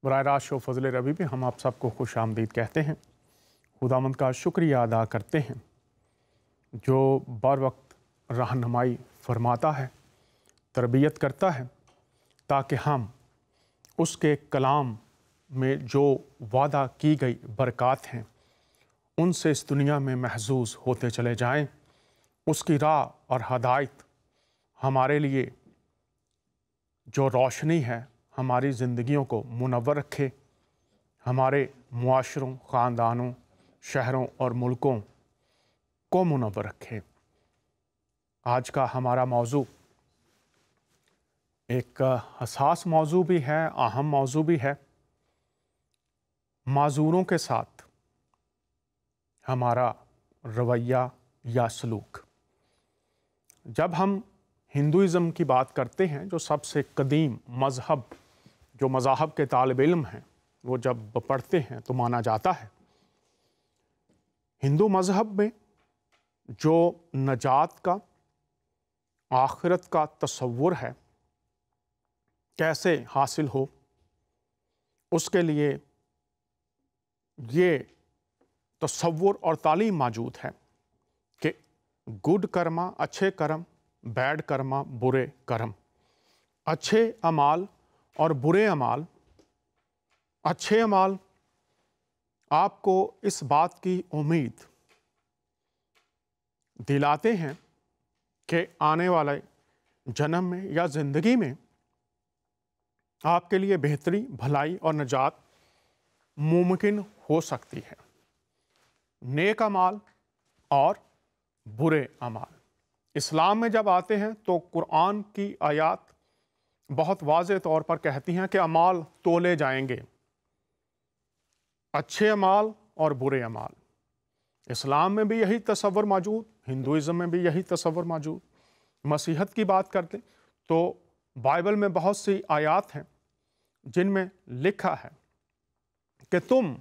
براہ راست شو فضل ربی میں ہم آپ سب کو خوش آمدید کہتے ہیں۔ خداوند کا شکریہ ادا کرتے ہیں جو بر وقت رہنمائی فرماتا ہے، تربیت کرتا ہے، تاکہ ہم اس کے کلام میں جو وعدہ کی گئی برکات ہیں ان سے اس دنیا میں محظوظ ہوتے چلے جائیں۔ اس کی راہ اور ہدایت ہمارے لیے جو روشنی ہے ہماری زندگیوں کو منور رکھے، ہمارے معاشروں، خاندانوں، شہروں اور ملکوں کو منور رکھے۔ آج کا ہمارا موضوع ایک حساس موضوع بھی ہے، اہم موضوع بھی ہے۔ معذوروں کے ساتھ ہمارا رویہ یا سلوک۔ جب ہم ہندوازم کی بات کرتے ہیں، جو سب سے قدیم مذہب، جو مذاہب کے طالب علم ہیں وہ جب پڑھتے ہیں تو مانا جاتا ہے ہندو مذہب میں جو نجات کا، آخرت کا تصور ہے کیسے حاصل ہو، اس کے لیے یہ تصور اور تعلیم موجود ہے کہ گڈ کرما اچھے کرم، بیڈ کرما برے کرم۔ اچھے اعمال اور برے اعمال۔ اچھے اعمال آپ کو اس بات کی امید دلاتے ہیں کہ آنے والے جنم میں یا زندگی میں آپ کے لیے بہتری، بھلائی اور نجات ممکن ہو سکتی ہے۔ نیک اعمال اور برے اعمال اسلام میں جب آتے ہیں تو قرآن کی آیات بہت واضح طور پر کہتی ہیں کہ اعمال تولے جائیں گے، اچھے اعمال اور برے اعمال۔ اسلام میں بھی یہی تصور موجود، ہندوازم میں بھی یہی تصور موجود۔ مسیحیت کی بات کرتے تو بائبل میں بہت سی آیات ہیں جن میں لکھا ہے کہ تم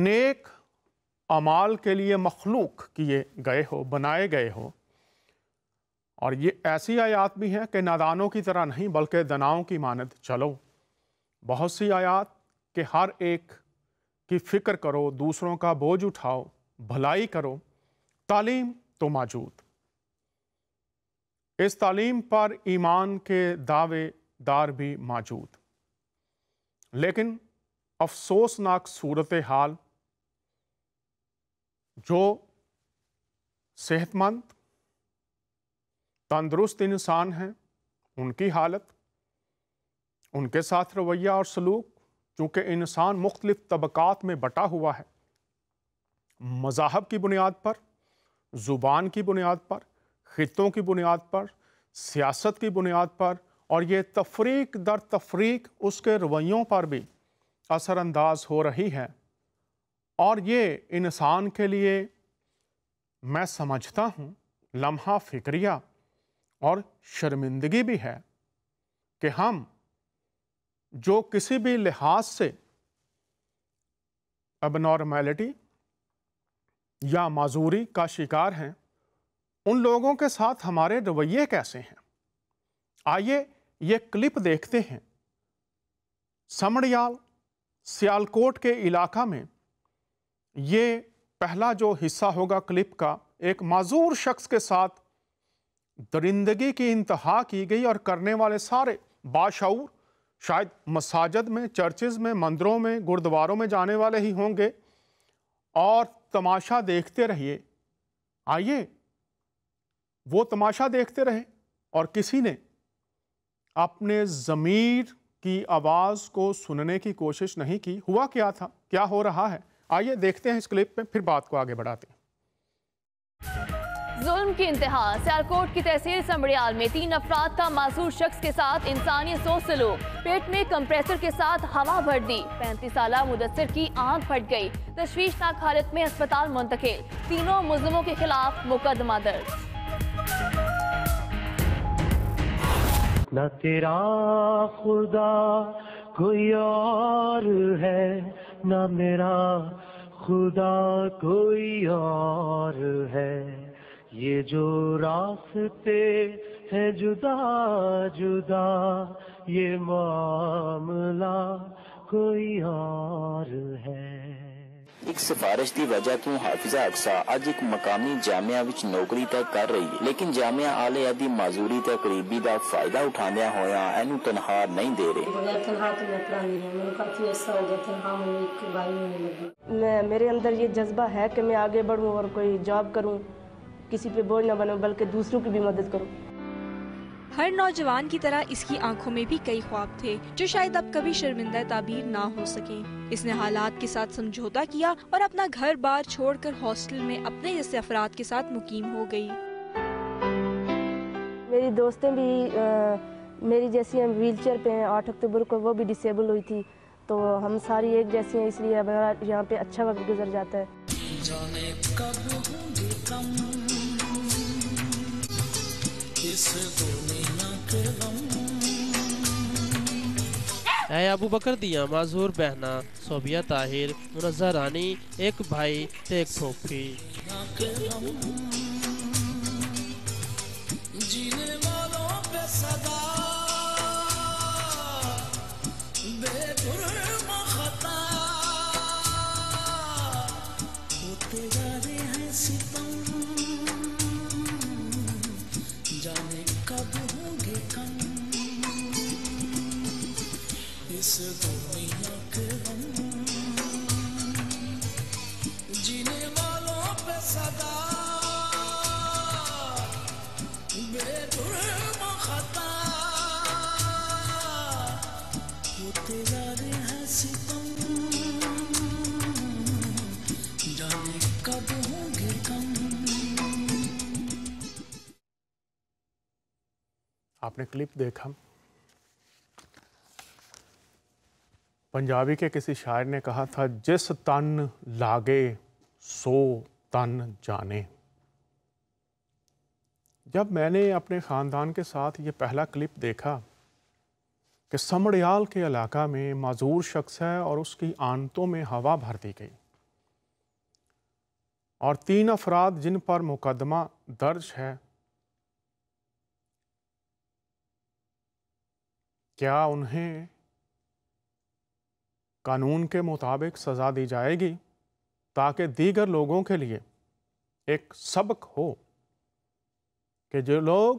نیک اعمال کے لیے مخلوق کیے گئے ہو، بنائے گئے ہو۔ اور یہ ایسی آیات بھی ہیں کہ نادانوں کی طرح نہیں بلکہ دناؤں کی مانند چلو۔ بہت سی آیات کہ ہر ایک کی فکر کرو، دوسروں کا بوجھ اٹھاؤ، بھلائی کرو۔ تعلیم تو موجود۔ اس تعلیم پر ایمان کے دعوے دار بھی موجود، لیکن افسوسناک صورتحال جو صحت مند تندرست انسان ہیں ان کی حالت، ان کے ساتھ رویہ اور سلوک، چونکہ انسان مختلف طبقات میں بٹا ہوا ہے، مذاہب کی بنیاد پر، زبان کی بنیاد پر، خطوں کی بنیاد پر، سیاست کی بنیاد پر، اور یہ تفریق در تفریق اس کے رویوں پر بھی اثر انداز ہو رہی ہے۔ اور یہ انسان کے لیے میں سمجھتا ہوں لمحہ فکریہ اور شرمندگی بھی ہے کہ ہم جو کسی بھی لحاظ سے اب نارمیلٹی یا معذوری کا شکار ہیں، ان لوگوں کے ساتھ ہمارے رویے کیسے ہیں۔ آئیے یہ کلپ دیکھتے ہیں۔ سمڑیال سیالکوٹ کے علاقہ میں یہ پہلا جو حصہ ہوگا کلپ کا، ایک معذور شخص کے ساتھ درندگی کی انتہا کی گئی، اور کرنے والے سارے باشعور شاید مساجد میں، چرچز میں، مندروں میں، گردواروں میں جانے والے ہی ہوں گے، اور تماشا دیکھتے رہیے۔ آئیے وہ تماشا دیکھتے رہے، اور کسی نے اپنے ضمیر کی آواز کو سننے کی کوشش نہیں کی۔ ہوا کیا تھا، کیا ہو رہا ہے، آئیے دیکھتے ہیں اس کلپ میں، پھر بات کو آگے بڑھاتے ہیں۔ ظلم کی انتہا۔ سیالکوٹ کی تحصیل سمڑیال میں 3 افراد کا معذور شخص کے ساتھ انسانی سوچ سلوک۔ پیٹ میں کمپریسر کے ساتھ ہوا بھر دی۔ 35 سالہ مدثر کی آنکھ پھٹ گئی، تشویشناک حالت میں اسپتال منتقل۔ تینوں ملزموں کے خلاف مقدمہ درج۔ نہ تیرا خدا کوئی اور ہے، نہ میرا خدا کوئی اور ہے، یہ جو راستے ہیں جدا جدا، یہ معاملہ کوئی اور ہے. ایک سفارش دی وجہ تو حافظہ اقصا اج ایک مقامی جامعہ وچ نوکری تے کر رہی ہے، لیکن جامعہ آلیہ دی معذوری تے قریبی دا فائدہ اٹھاندیا ہویا اینو تنخواہ نہیں دے رہے. تنخواہ تو میں پڑھائی ہے، میں کافی عرصہ ہو گیا تنخواہ میں ایک بھائی ہونے لگی. میرے اندر یہ جذبہ ہے کہ میں آگے بڑھوں اور کوئی جاب کروں، کسی پہ بوجھ نہ بنوں بلکہ دوسروں کی بھی مدد کروں. ہر نوجوان کی طرح اس کی آنکھوں میں بھی کئی خواب تھے جو شاید اب کبھی شرمندہ تعبیر نہ ہو سکیں. اس نے حالات کے ساتھ سمجھوتا کیا اور اپنا گھر بار چھوڑ کر ہاسٹل میں اپنے جیسے افراد کے ساتھ مقیم ہو گئی. میری دوستیں بھی میری جیسی ہیں، ویل چیئر پہ ہیں. 8 اکتوبر کو وہ بھی ڈسیبل ہوئی تھی، تو ہم ساری ایک جیسی ہیں، اس لیے ہمارا یہاں پہ اچھا وقت گزر جاتا ہے. اے ابو بکر دیاں معذور بہنا صوبیہ طاہر، منزہ رانی، ایک بھائی تے ایک پھوپھی. آپ نے کلپ دیکھا، پنجابی کے کسی شاعر نے کہا تھا، جس تن لاگے سو تن جانے. جب میں نے اپنے خاندان کے ساتھ یہ پہلا کلپ دیکھا کہ سمڑیال کے علاقہ میں معذور شخص ہے اور اس کی آنتوں میں ہوا بھر دی گئی اور 3 افراد جن پر مقدمہ درج ہے، کیا انہیں قانون کے مطابق سزا دی جائے گی تاکہ دیگر لوگوں کے لیے ایک سبق ہو کہ جو لوگ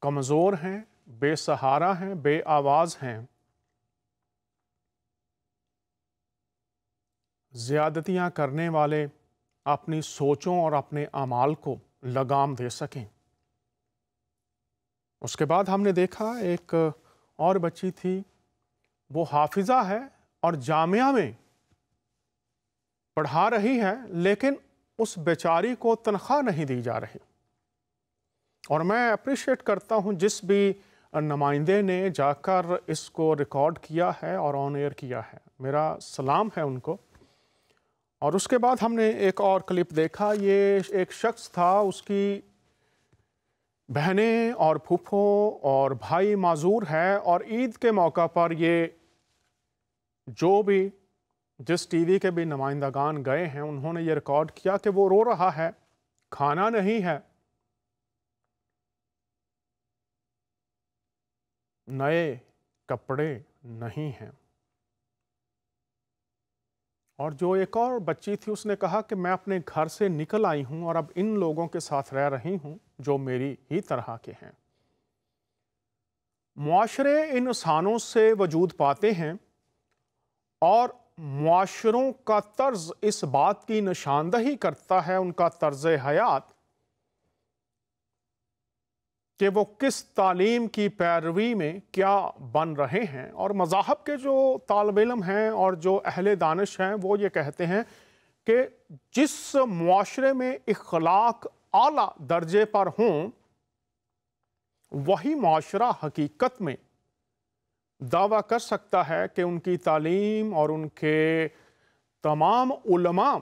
کمزور ہیں، بے سہارا ہیں، بے آواز ہیں، زیادتیاں کرنے والے اپنی سوچوں اور اپنے اعمال کو لگام دے سکیں. اس کے بعد ہم نے دیکھا ایک اور بچی تھی، وہ حافظہ ہے اور جامعہ میں پڑھا رہی ہے، لیکن اس بیچاری کو تنخواہ نہیں دی جا رہی. اور میں اپریشیٹ کرتا ہوں جس بھی نمائندے نے جا کر اس کو ریکارڈ کیا ہے اور آن ایئر کیا ہے، میرا سلام ہے ان کو. اور اس کے بعد ہم نے ایک اور کلپ دیکھا، یہ ایک شخص تھا، اس کی بہنیں اور پھوپھو اور بھائی معذور ہے، اور عید کے موقع پر یہ جو بھی جس ٹی وی کے بھی نمائندگان گئے ہیں انہوں نے یہ ریکارڈ کیا کہ وہ رو رہا ہے، کھانا نہیں ہے، نئے کپڑے نہیں ہیں. اور جو ایک اور بچی تھی اس نے کہا کہ میں اپنے گھر سے نکل آئی ہوں اور اب ان لوگوں کے ساتھ رہ رہی ہوں جو میری ہی طرح کے ہیں. معاشرے انسانوں سے وجود پاتے ہیں اور معاشروں کا طرز اس بات کی نشاندہی کرتا ہے، ان کا طرز حیات، کہ وہ کس تعلیم کی پیروی میں کیا بن رہے ہیں. اور مذاہب کے جو طالب علم ہیں اور جو اہل دانش ہیں وہ یہ کہتے ہیں کہ جس معاشرے میں اخلاق اعلیٰ درجے پر ہوں وہی معاشرہ حقیقت میں دعویٰ کر سکتا ہے کہ ان کی تعلیم اور ان کے تمام علماء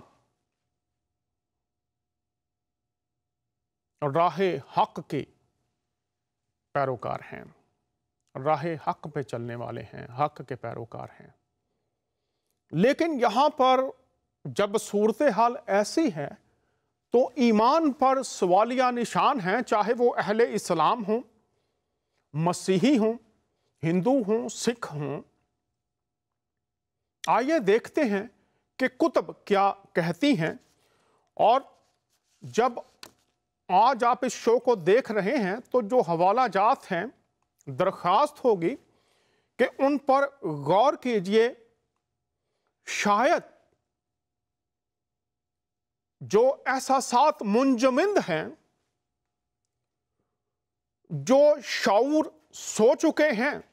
راہ حق کے پیروکار ہیں، راہ حق پہ چلنے والے ہیں، حق کے پیروکار ہیں. لیکن یہاں پر جب صورتحال ایسی ہے تو ایمان پر سوالیہ نشان ہیں، چاہے وہ اہل اسلام ہوں، مسیحی ہوں، ہندو ہوں، سکھ ہوں आइए देखते हैं कि कुतुब क्या कहती हैं। और जब आज आप इस शो को देख रहे हैं तो जो हवाला जात हैं, दरख्वास्त होगी कि उन पर गौर कीजिए। शायद जो एहसासात मुंजमद हैं, जो शऊर सो चुके हैं,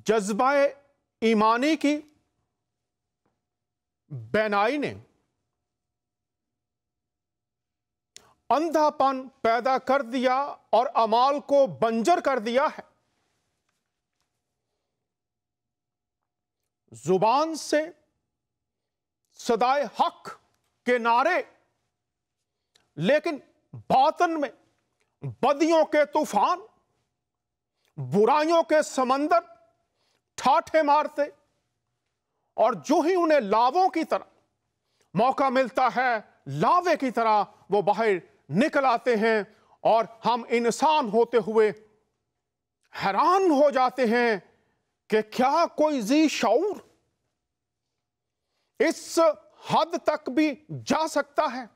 जज्बाए ईमानी की बैनाई ने अंधापन पैदा कर दिया और अमाल को बंजर कर दिया है। जुबान से सदाए हक के नारे, लेकिन बातन में बदियों के तूफान, बुराइयों के समंदर ठाठे मारते, और जो ही उन्हें लावों की तरह मौका मिलता है, लावे की तरह वो बाहर निकल आते हैं। और हम इंसान होते हुए हैरान हो जाते हैं कि क्या कोई जी शऊर इस हद तक भी जा सकता है,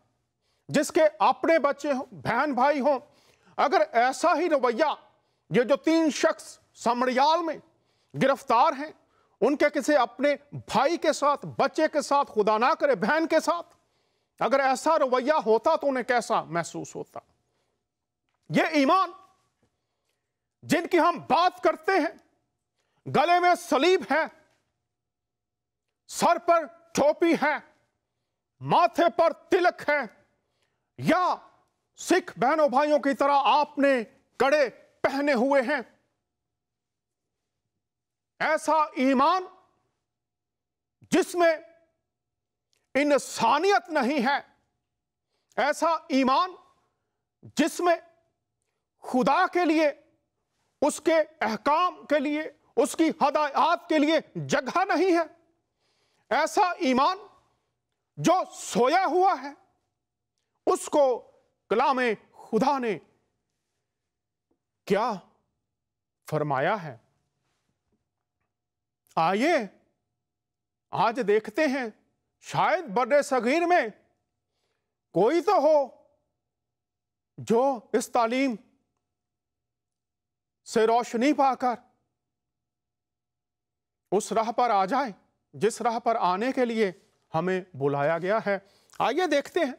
जिसके अपने बच्चे हों, बहन भाई हों। अगर ऐसा ही रवैया ये जो 3 शख्स समड़ियाल में गिरफ्तार हैं, उनके किसी अपने भाई के साथ, बच्चे के साथ, खुदा ना करे बहन के साथ, अगर ऐसा रवैया होता तो उन्हें कैसा महसूस होता। ये ईमान जिनकी हम बात करते हैं, गले में सलीब है, सर पर टोपी है, माथे पर तिलक है, या सिख बहनों भाइयों की तरह आपने कड़े पहने हुए हैं, ऐसा ईमान जिसमें इंसानियत नहीं है, ऐसा ईमान जिसमें खुदा के लिए, उसके अहकाम के लिए, उसकी हदायत के लिए जगह नहीं है, ऐसा ईमान जो सोया हुआ है, उसको कलामे खुदा ने क्या फरमाया है। आइए आज देखते हैं, शायद बड़े सगीर में कोई तो हो जो इस तालीम से रोशनी पाकर उस राह पर आ जाए जिस राह पर आने के लिए हमें बुलाया गया है। आइए देखते हैं,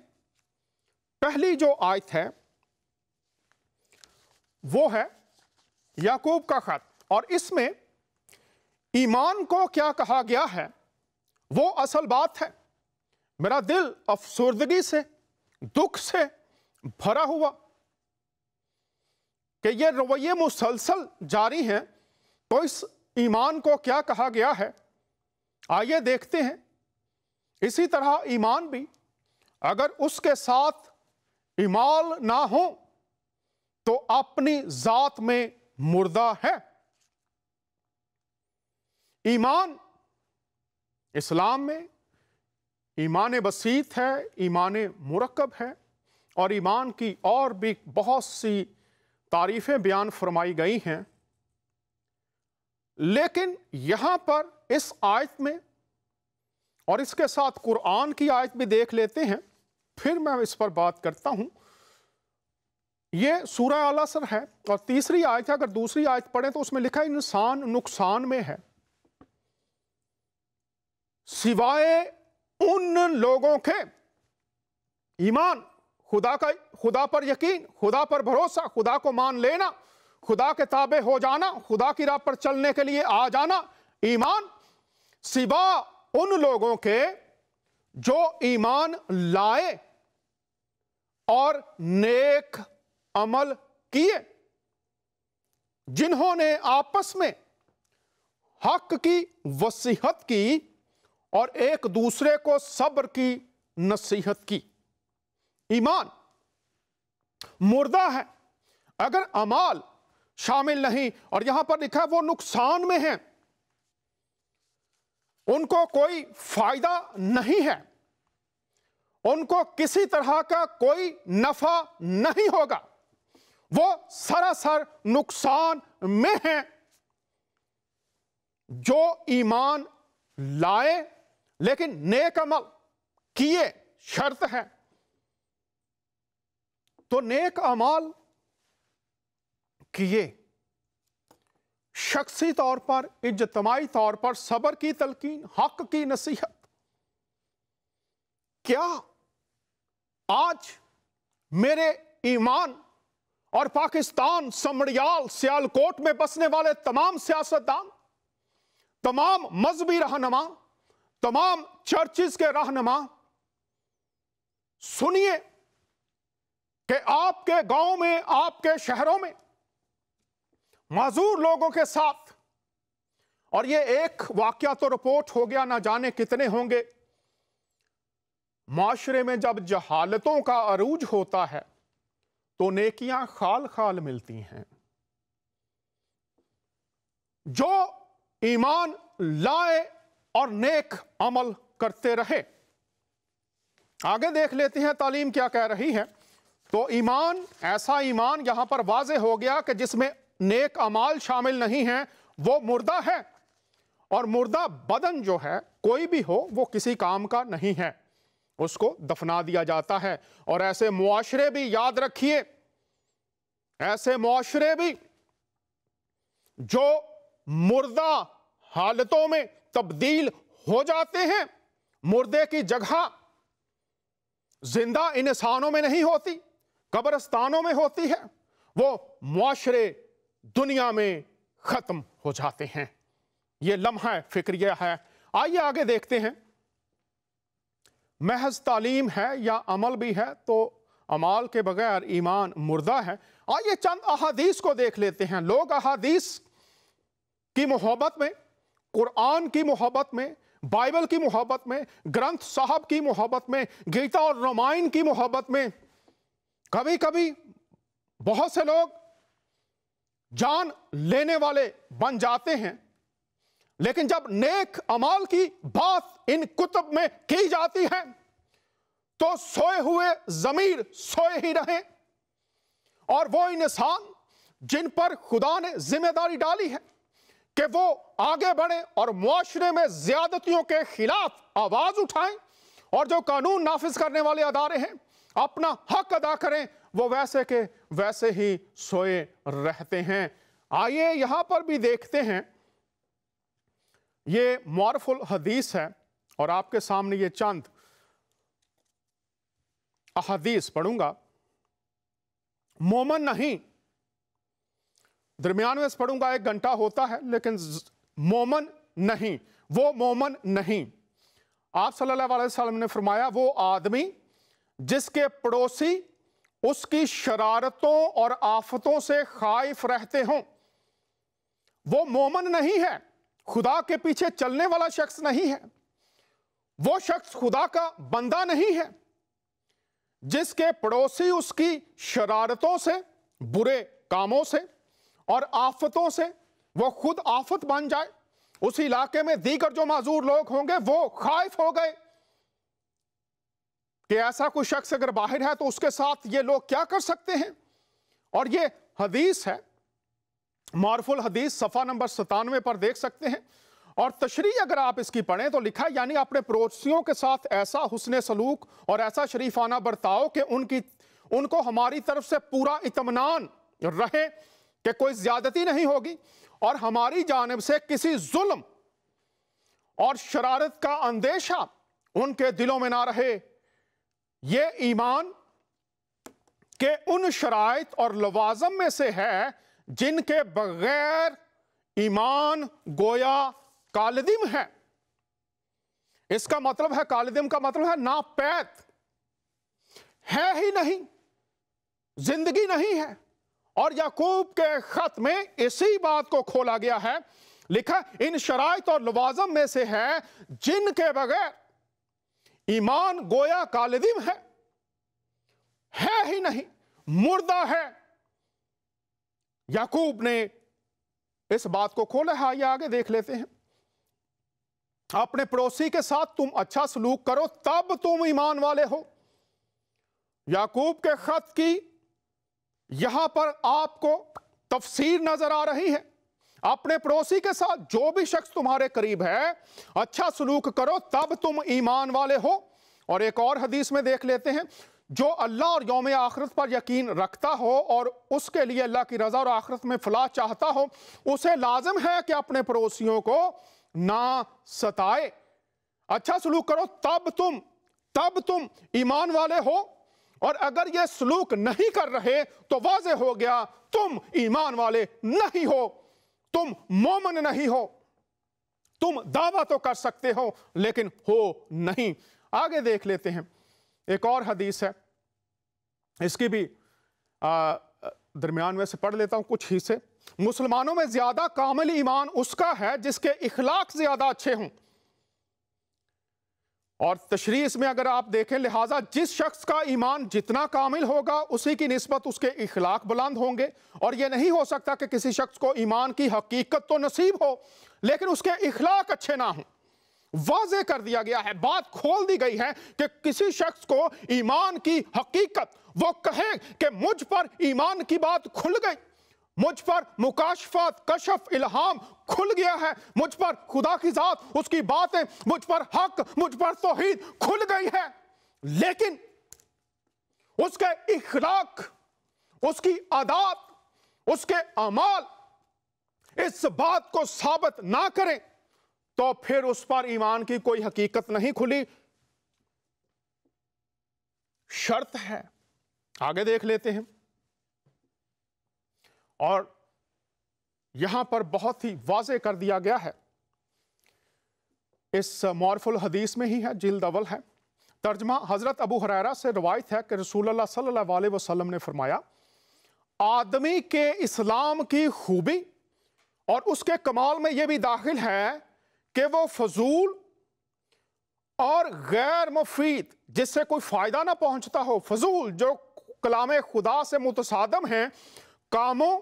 पहली जो आयत है वो है याकूब का खत, और इसमें ईमान को क्या कहा गया है वो असल बात है। मेरा दिल अफसुर्दगी से, दुख से भरा हुआ कि ये रवैये मुसलसल जारी हैं, तो इस ईमान को क्या कहा गया है आइए देखते हैं। इसी तरह ईमान भी अगर उसके साथ इमाल ना हो तो अपनी जात में मुर्दा है। ईमान इस्लाम में ईमान बसीत है, ईमान मुरक्कब है, और ईमान की और भी बहुत सी तारीफें बयान फरमाई गई हैं। लेकिन यहां पर इस आयत में, और इसके साथ कुरान की आयत भी देख लेते हैं, फिर मैं इस पर बात करता हूं। यह सूरह अल असर है और तीसरी आयत है। अगर दूसरी आयत पढ़ें तो उसमें लिखा है इंसान नुकसान में है सिवाय उन लोगों के ईमान, खुदा पर यकीन, खुदा पर भरोसा, खुदा को मान लेना, खुदा के ताबे हो जाना, खुदा की राह पर चलने के लिए आ जाना। ईमान सिवा उन लोगों के जो ईमान लाए और नेक अमल किए, जिन्होंने आपस में हक की वसीहत की और एक दूसरे को सब्र की नसीहत की। ईमान मुर्दा है अगर अमाल शामिल नहीं, और यहां पर लिखा है वो नुकसान में है, उनको कोई फायदा नहीं है, उनको किसी तरह का कोई नफा नहीं होगा, वो सरासर नुकसान में है। جو ایمان لائے لیکن نیک عمل کیے، شرط ہے۔ تو نیک اعمال کیے، شخصی طور پر، اجتماعی طور پر صبر کی تلقین، حق کی نصیحت۔ کیا آج میرے ایمان اور پاکستان، سمڑیال، سیالکوٹ میں بسنے والے تمام سیاستدان، تمام مذہبی رہنما، تمام چرچز کے رہنما، سنیے کہ آپ کے گاؤں میں، آپ کے شہروں میں معذور لوگوں کے ساتھ، اور یہ ایک واقعہ تو رپورٹ ہو گیا، نہ جانے کتنے ہوں گے، معاشرے میں جب جہالتوں کا عروج ہوتا ہے تو نیکیاں خال خال ملتی ہیں۔ جو ایمان لائے اور نیک عمل کرتے رہے۔ آگے دیکھ لیتے ہیں تعلیم کیا کہہ رہی ہے۔ تو ایمان، ایسا ایمان یہاں پر واضح ہو گیا کہ جس میں نیک اعمال شامل نہیں ہیں، وہ مردہ ہے، اور مردہ بدن جو ہے کوئی بھی ہو وہ کسی کام کا نہیں ہے، اس کو دفنا دیا جاتا ہے۔ اور ایسے معاشرے بھی، یاد رکھیے، ایسے معاشرے بھی جو مردہ حالتوں میں تبدیل ہو جاتے ہیں، مردے کی جگہ زندہ انسانوں میں نہیں ہوتی، قبرستانوں میں ہوتی ہے، وہ معاشرے دنیا میں ختم ہو جاتے ہیں۔ یہ لمحہ فکریہ ہے۔ آئیے آگے دیکھتے ہیں۔ محض تعلیم ہے یا عمل بھی ہے تو عمال کے بغیر ایمان مردہ ہے۔ آئیے چند احادیث کو دیکھ لیتے ہیں۔ لوگ احادیث کی محبت میں، قرآن کی محبت میں، بائبل کی محبت میں، گرنتھ صاحب کی محبت میں، گیتا اور رامائن کی محبت میں، کبھی کبھی بہت سے لوگ جان لینے والے بن جاتے ہیں، لیکن جب نیک اعمال کی بات ان کتب میں کی جاتی ہے تو سوئے ہوئے ضمیر سوئے ہی رہیں، اور وہ انسان جن پر خدا نے ذمہ داری ڈالی ہے کہ وہ آگے بڑھیں اور معاشرے میں زیادتیوں کے خلاف آواز اٹھائیں، اور جو قانون نافذ کرنے والے ادارے ہیں اپنا حق ادا کریں، وہ ویسے کے ویسے ہی سوئے رہتے ہیں۔ آئیے یہاں پر بھی دیکھتے ہیں، یہ معرف الحدیث ہے، اور آپ کے سامنے یہ چند احادیث پڑھوں گا۔ مومن نہیں، درمیان میں پڑھوں گا، 1 گھنٹہ ہوتا ہے، لیکن مومن نہیں، وہ مومن نہیں۔ آپ صلی اللہ علیہ وسلم نے فرمایا، وہ آدمی جس کے پڑوسی اس کی شرارتوں اور آفتوں سے خائف رہتے ہوں، وہ مومن نہیں ہے، خدا کے پیچھے چلنے والا شخص نہیں ہے، وہ شخص خدا کا بندہ نہیں ہے۔ جس کے پڑوسی اس کی شرارتوں سے، برے کاموں سے اور آفتوں سے، وہ خود آفت بن جائے، اس علاقے میں دیگر جو معذور لوگ ہوں گے وہ خائف ہو گئے کہ ایسا کوئی شخص اگر باہر ہے تو اس کے ساتھ یہ لوگ کیا کر سکتے ہیں۔ اور یہ حدیث ہے، معرف الحدیث صفحہ نمبر 97 پر دیکھ سکتے ہیں، اور تشریح اگر آپ اس کی پڑھیں تو لکھا ہے، یعنی اپنے پڑوسیوں کے ساتھ ایسا حسن سلوک اور ایسا شریفانہ برتاؤ کہ ان کو ہماری طرف سے پورا اطمینان رہے کہ کوئی زیادتی نہیں ہوگی، اور ہماری جانب سے کسی ظلم اور شرارت کا اندیشہ ان کے دلوں میں نہ رہے۔ یہ ایمان کے ان شرائط اور لوازم میں سے ہے جن کے بغیر ایمان گویا کالدم ہے۔ اس کا مطلب ہے، کالدم کا مطلب ہے ناپید، ہے ہی نہیں، زندگی نہیں ہے۔ اور یعقوب کے خط میں اسی بات کو کھولا گیا ہے، لکھا ان شرائط اور لوازم میں سے ہے جن کے بغیر ایمان گویا کالدم ہے ہی نہیں، مردہ ہے۔ یعقوب نے اس بات کو کھولا ہے۔ یہ آگے دیکھ لیتے ہیں۔ اپنے پڑوسی کے ساتھ تم اچھا سلوک کرو تب تم ایمان والے ہو۔ یعقوب کے خط کی یہاں پر آپ کو تفسیر نظر آ رہی ہے۔ अपने पड़ोसी के साथ, जो भी शख्स तुम्हारे करीब है, अच्छा सलूक करो, तब तुम ईमान वाले हो। और एक और हदीस में देख लेते हैं, जो अल्लाह और यौम आखिरत पर यकीन रखता हो और उसके लिए अल्लाह की रजा और आखिरत में फलाह चाहता हो, उसे लाजिम है कि अपने पड़ोसियों को ना सताए। अच्छा सलूक करो, तब तुम ईमान वाले हो। और अगर ये सलूक नहीं कर रहे तो वाज़ेह हो गया तुम ईमान वाले नहीं हो, तुम मोमिन नहीं हो। तुम दावा तो कर सकते हो लेकिन हो नहीं। आगे देख लेते हैं, एक और हदीस है, इसकी भी दरमियान में से पढ़ लेता हूं कुछ हिस्से। मुसलमानों में ज्यादा कामिल ईमान उसका है जिसके इखलाक ज्यादा अच्छे हों। और तशरीह में अगर आप देखें, लिहाजा जिस शख्स का ईमान जितना कामिल होगा उसी की निस्बत उसके इखलाक बुलंद होंगे। और यह नहीं हो सकता कि किसी शख्स को ईमान की हकीकत तो नसीब हो लेकिन उसके इखलाक अच्छे ना हों। वाज़े कर दिया गया है, बात खोल दी गई है कि किसी शख्स को ईमान की हकीकत, वो कहे कि मुझ पर ईमान की बात खुल गई, मुझ पर मुकाशफत, कशफ, इल्हाम खुल गया है, मुझ पर खुदा की जात, उसकी बातें, मुझ पर हक, मुझ पर तौहीद खुल गई है, लेकिन उसके इखलाक, उसकी आदात, उसके अमाल इस बात को साबित ना करें तो फिर उस पर ईमान की कोई हकीकत नहीं खुली। शर्त है। आगे देख लेते हैं, और यहां पर बहुत ही वाज़े कर दिया गया है, इस मौरफुल हदीस में ही है, जिल्द अव्वल है। तर्जमा हजरत अबू हुरैरा से रवायत है कि रसूलुल्लाह सल्लल्लाहु अलैहि वसल्लम ने फरमाया, आदमी के इस्लाम की खूबी और उसके कमाल में यह भी दाखिल है कि वो फजूल और गैर मुफीद, जिससे कोई फायदा ना पहुंचता हो, फजूल जो कलाम खुदा से मुतसादम हैं, कामों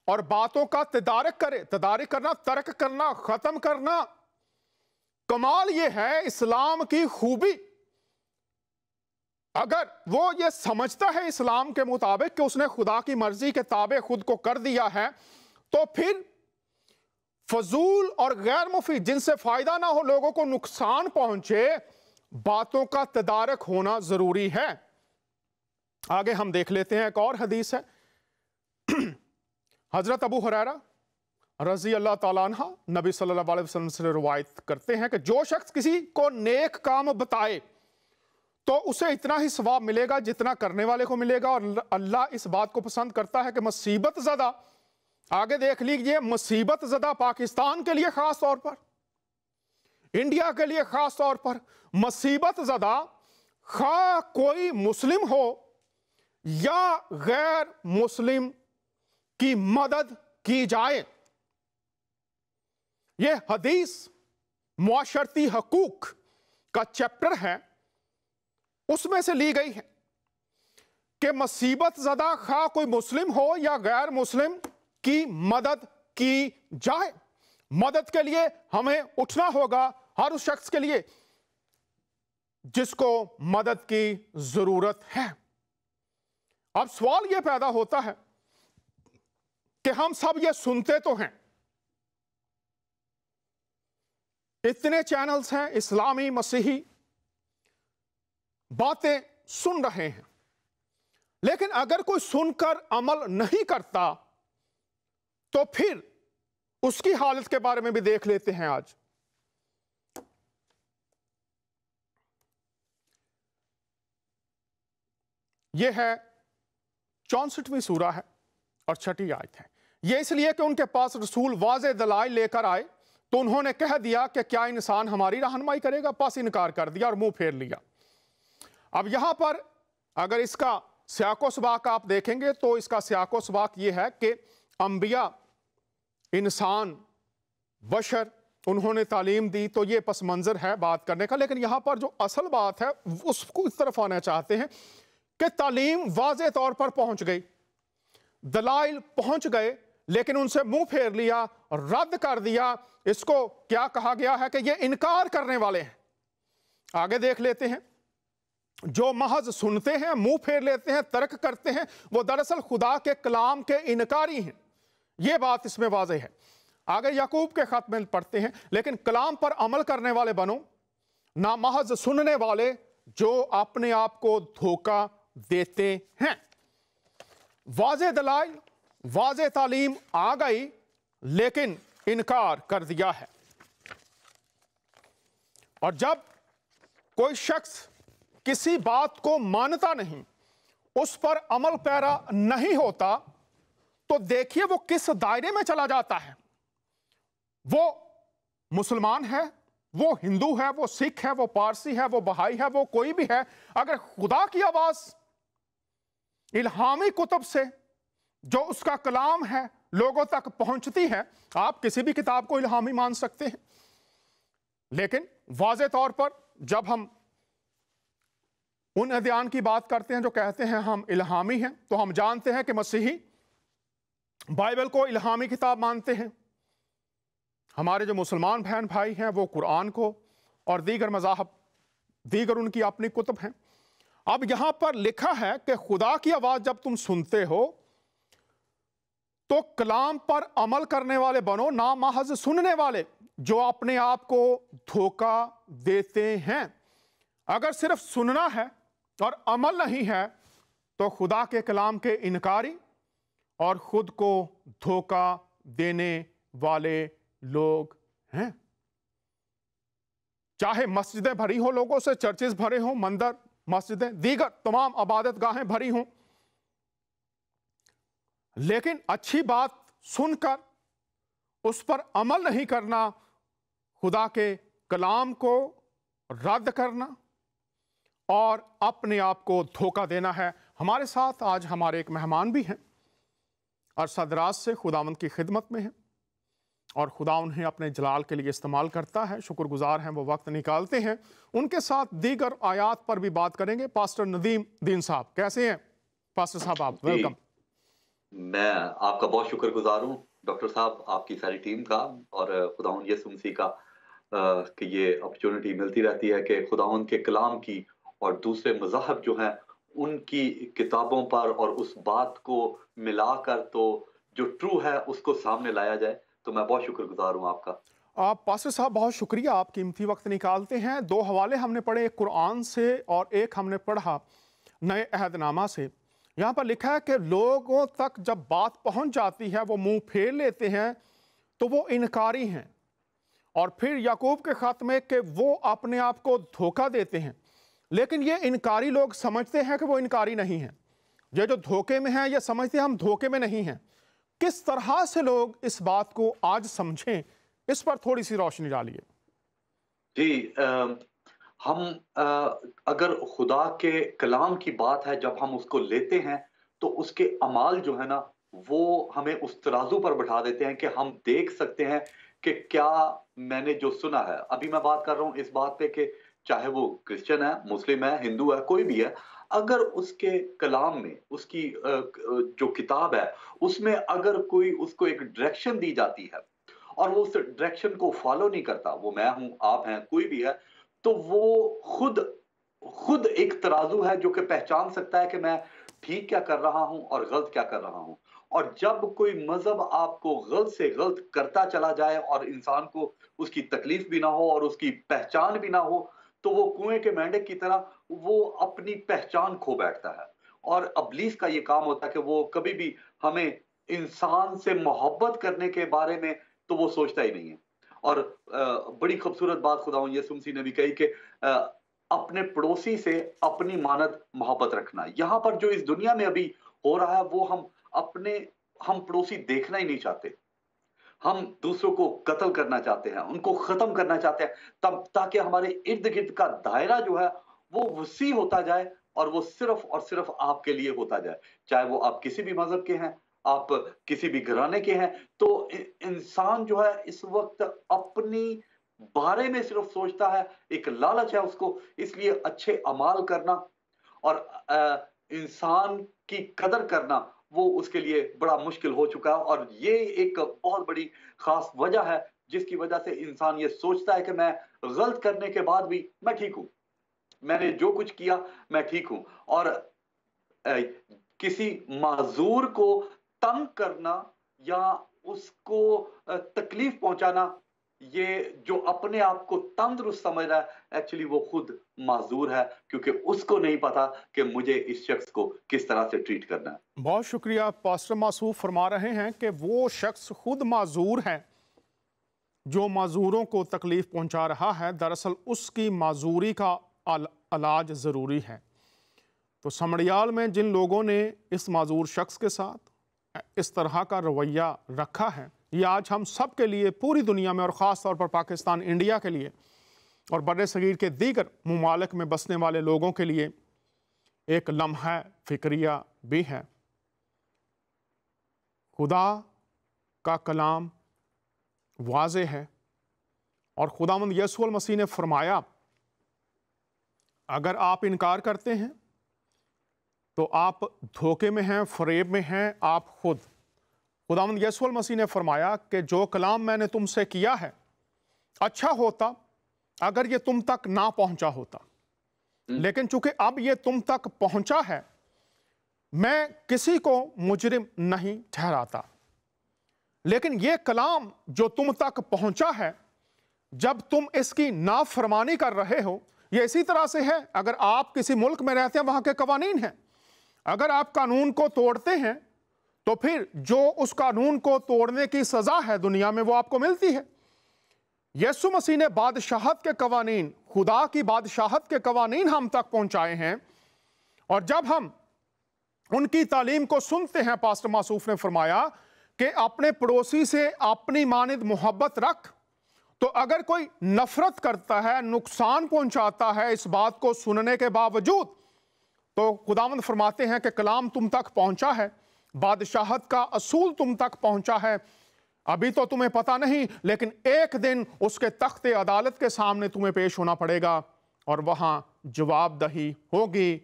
और बातों का तदारक करे। तदारक करना, तर्क करना, खत्म करना। कमाल ये है इस्लाम की खूबी, अगर वो ये समझता है इस्लाम के मुताबिक कि उसने खुदा की मर्जी के ताबे खुद को कर दिया है, तो फिर फजूल और गैर मुफीद, जिनसे फायदा ना हो, लोगों को नुकसान पहुंचे, बातों का तदारक होना जरूरी है। आगे हम देख लेते हैं, एक और हदीस है। हजरत अबू हुरैरा रजी अल्लाह ताला अन्हा नबी सल्लल्लाहु अलैहि वसल्लम से रिवायत करते हैं कि जो शख्स किसी को नेक काम बताए तो उसे इतना ही सवाब मिलेगा जितना करने वाले को मिलेगा। और अल्लाह इस बात को पसंद करता है कि मुसीबत ज़दा, आगे देख लीजिए, मुसीबत ज़दा पाकिस्तान के लिए खास तौर पर, इंडिया के लिए खास तौर पर, मुसीबत ज़दा खा कोई मुस्लिम हो या गैर मुस्लिम की मदद की जाए। यह हदीस मुआशरती हकूक का चैप्टर है, उसमें से ली गई है कि मुसीबत ज़दा खा कोई मुस्लिम हो या गैर मुस्लिम की मदद की जाए। मदद के लिए हमें उठना होगा, हर उस शख्स के लिए जिसको मदद की जरूरत है। अब सवाल यह पैदा होता है कि हम सब ये सुनते तो हैं, इतने चैनल्स हैं इस्लामी मसीही, बातें सुन रहे हैं, लेकिन अगर कोई सुनकर अमल नहीं करता तो फिर उसकी हालत के बारे में भी देख लेते हैं। आज यह है 64वीं सूरा है और 6ठी आयत है। यह इसलिए कि उनके पास रसूल वाज़े दलाइल लेकर आए तो उन्होंने कह दिया कि क्या इंसान हमारी रहनुमाई करेगा, पास इनकार कर दिया और मुंह फेर लिया। अब यहां पर अगर इसका सियाको सबाक आप देखेंगे तो इसका सियाको सबाक यह है कि अंबिया, इंसान, बशर, उन्होंने तालीम दी, तो ये पस मंजर है बात करने का। लेकिन यहां पर जो असल बात है उसको इस तरफ आना चाहते हैं कि तालीम वाज़े तौर पर पहुंच गई, दलाइल पहुंच गए, लेकिन उनसे मुंह फेर लिया, रद्द कर दिया। इसको क्या कहा गया है कि ये इनकार करने वाले हैं। आगे देख लेते हैं, जो महज सुनते हैं, मुंह फेर लेते हैं, तर्क करते हैं, वो दरअसल खुदा के कलाम के इनकारी हैं। ये बात इसमें वाज़े है। आगे याकूब के खत में पढ़ते हैं, लेकिन कलाम पर अमल करने वाले बनो, ना महज सुनने वाले जो अपने आप को धोखा देते हैं। वाज़े दलाइल, वाज़े तालीम आ गई, लेकिन इनकार कर दिया है। और जब कोई शख्स किसी बात को मानता नहीं, उस पर अमल पैरा नहीं होता, तो देखिए वो किस दायरे में चला जाता है। वो मुसलमान है, वो हिंदू है, वो सिख है, वो पारसी है, वो बहाई है, वो कोई भी है, अगर खुदा की आवाज इल्हामी कुतुब से जो उसका कलाम है लोगों तक पहुंचती है, आप किसी भी किताब को इल्हामी मान सकते हैं। लेकिन वाज़े तौर पर जब हम उन अदयान की बात करते हैं जो कहते हैं हम इल्हामी हैं, तो हम जानते हैं कि मसीही बाइबल को इल्हामी किताब मानते हैं। हमारे जो मुसलमान बहन भाई हैं वो कुरान को, और दीगर मज़ाहब, दीगर उनकी अपनी कुतुब हैं। अब यहां पर लिखा है कि खुदा की आवाज जब तुम सुनते हो तो कलाम पर अमल करने वाले बनो, ना महज सुनने वाले जो अपने आप को धोखा देते हैं। अगर सिर्फ सुनना है और अमल नहीं है तो खुदा के कलाम के इनकारी और खुद को धोखा देने वाले लोग हैं। चाहे मस्जिदें भरी हो लोगों से, चर्चेस भरे हों, मंदिर, मस्जिदें, दीगर तमाम इबादत गाहें भरी हों, लेकिन अच्छी बात सुनकर उस पर अमल नहीं करना, खुदा के कलाम को रद्द करना और अपने आप को धोखा देना है। हमारे साथ आज हमारे एक मेहमान भी हैं, अरसा दराज से खुदावंद की खिदमत में हैं और खुदा उन्हें अपने जलाल के लिए इस्तेमाल करता है, शुक्रगुजार हैं, वो वक्त निकालते हैं। उनके साथ दीगर आयात पर भी बात करेंगे। पास्टर नदीम दीन साहब, कैसे हैं पास्टर साहब? आप वेलकम। मैं आपका बहुत शुक्रगुजार हूँ डॉक्टर साहब, आपकी सारी टीम का और खुदावंद यीशु मसीह का कि ये अपॉर्चुनिटी मिलती रहती है कि खुदावंद के कलाम की और दूसरे मज़ाहब जो हैं उनकी किताबों पर और उस बात को मिलाकर तो जो ट्रू है उसको सामने लाया जाए। तो मैं बहुत शुक्रगुजार हूँ आपका। आप पास्टर साहब बहुत शुक्रिया, आप कीमती वक्त निकालते हैं। दो हवाले हमने पढ़े, एक कुरान से और एक हमने पढ़ा नए अहदनामा से। यहाँ पर लिखा है कि लोगों तक जब बात पहुँच जाती है वो मुंह फेर लेते हैं, तो वो इनकारी हैं। और फिर याकूब के खत में कि वो अपने आप को धोखा देते हैं, लेकिन ये इनकारी लोग समझते हैं कि वो इनकारी नहीं हैं। ये जो धोखे में हैं ये समझते हैं हम धोखे में नहीं हैं। किस तरह से लोग इस बात को आज समझें, इस पर थोड़ी सी रोशनी डालिए। जी, हम अगर खुदा के कलाम की बात है, जब हम उसको लेते हैं तो उसके अमाल जो है ना वो हमें उस तराजू पर बैठा देते हैं कि हम देख सकते हैं कि क्या मैंने जो सुना है। अभी मैं बात कर रहा हूँ इस बात पे कि चाहे वो क्रिश्चियन है, मुस्लिम है, हिंदू है, कोई भी है, अगर उसके कलाम में, उसकी जो किताब है उसमें अगर कोई उसको एक डायरेक्शन दी जाती है और वो उस डायरेक्शन को फॉलो नहीं करता, वो मैं हूं, आप हैं, कोई भी है, तो वो खुद एक तराजू है जो कि पहचान सकता है कि मैं ठीक क्या कर रहा हूं और गलत क्या कर रहा हूं। और जब कोई मजहब आपको गलत से गलत करता चला जाए और इंसान को उसकी तकलीफ भी ना हो और उसकी पहचान भी ना हो, तो वो कुएं के मेंढक की तरह वो अपनी पहचान खो बैठता है। और इब्लीस का ये काम होता है कि वो कभी भी हमें इंसान से मोहब्बत करने के बारे में तो वो सोचता ही नहीं है। और बड़ी खूबसूरत बात खुदावंद यीशु मसीह ने भी कही कि अपने पड़ोसी से अपनी मानद मोहब्बत रखना। यहाँ पर जो इस दुनिया में अभी हो रहा है वो हम पड़ोसी देखना ही नहीं चाहते। हम दूसरों को कत्ल करना चाहते हैं, उनको खत्म करना चाहते हैं, तब ताकि हमारे इर्द गिर्द का दायरा जो है वो वसी होता जाए और वो सिर्फ और सिर्फ आपके लिए होता जाए। चाहे वो आप किसी भी मजहब के हैं, आप किसी भी घराने के हैं, तो इंसान जो है इस वक्त अपनी बारे में सिर्फ सोचता है, एक लालच है उसको, इसलिए अच्छे अमाल करना और इंसान की कदर करना वो उसके लिए बड़ा मुश्किल हो चुका है। और ये एक बहुत बड़ी खास वजह है जिसकी वजह से इंसान ये सोचता है कि मैं गलत करने के बाद भी मैं ठीक हूं, मैंने जो कुछ किया मैं ठीक हूं। और किसी माजूर को तंग करना या उसको तकलीफ पहुंचाना, ये जो अपने आप को तंदुरुस्त समझ रहा है एक्चुअली वो खुद माजूर है, क्योंकि उसको नहीं पता कि मुझे इस शख्स को किस तरह से ट्रीट करना है। बहुत शुक्रिया। पास्टर मासूफ फरमा रहे हैं कि वो शख्स खुद माजूर है जो माजूरों को तकलीफ पहुंचा रहा है, दरअसल उसकी माजूरी का इलाज ज़रूरी है। तो समड़ियाल में जिन लोगों ने इस माजूर शख्स के साथ इस तरह का रवैया रखा है, ये आज हम सब के लिए, पूरी दुनिया में और ख़ास तौर पर पाकिस्तान, इंडिया के लिए और बर्रे सगीर के दीगर ममालिक में बसने वाले लोगों के लिए एक लम्हा फ़िक्रिया भी है। खुदा का कलाम वाज़े है और खुदावंद यीशु मसीह ने फरमाया, अगर आप इनकार करते हैं तो आप धोखे में हैं, फरेब में हैं आप खुद। खुदावंद यीशु मसीह ने फरमाया कि जो कलाम मैंने तुमसे किया है, अच्छा होता अगर ये तुम तक ना पहुंचा होता, लेकिन चूंकि अब ये तुम तक पहुंचा है, मैं किसी को मुजरिम नहीं ठहराता। लेकिन ये कलाम जो तुम तक पहुंचा है, जब तुम इसकी नाफरमानी कर रहे हो, ये इसी तरह से है अगर आप किसी मुल्क में रहते हैं, वहां के कवानीन हैं, अगर आप कानून को तोड़ते हैं तो फिर जो उस कानून को तोड़ने की सजा है दुनिया में वो आपको मिलती है। यीशु मसीह ने बादशाहत के कवानीन, खुदा की बादशाहत के कवानीन हम तक पहुंचाए हैं, और जब हम उनकी तालीम को सुनते हैं, पास्टर मासूफ ने फरमाया कि अपने पड़ोसी से अपनी मानिद मोहब्बत रख, तो अगर कोई नफरत करता है, नुकसान पहुंचाता है इस बात को सुनने के बावजूद, तो खुदावंद फरमाते हैं कि कलाम तुम तक पहुंचा है, बादशाहत का असूल तुम तक पहुंचा है, अभी तो तुम्हें पता नहीं, लेकिन एक दिन उसके तख्ते अदालत के सामने तुम्हें पेश होना पड़ेगा और वहां जवाबदही होगी।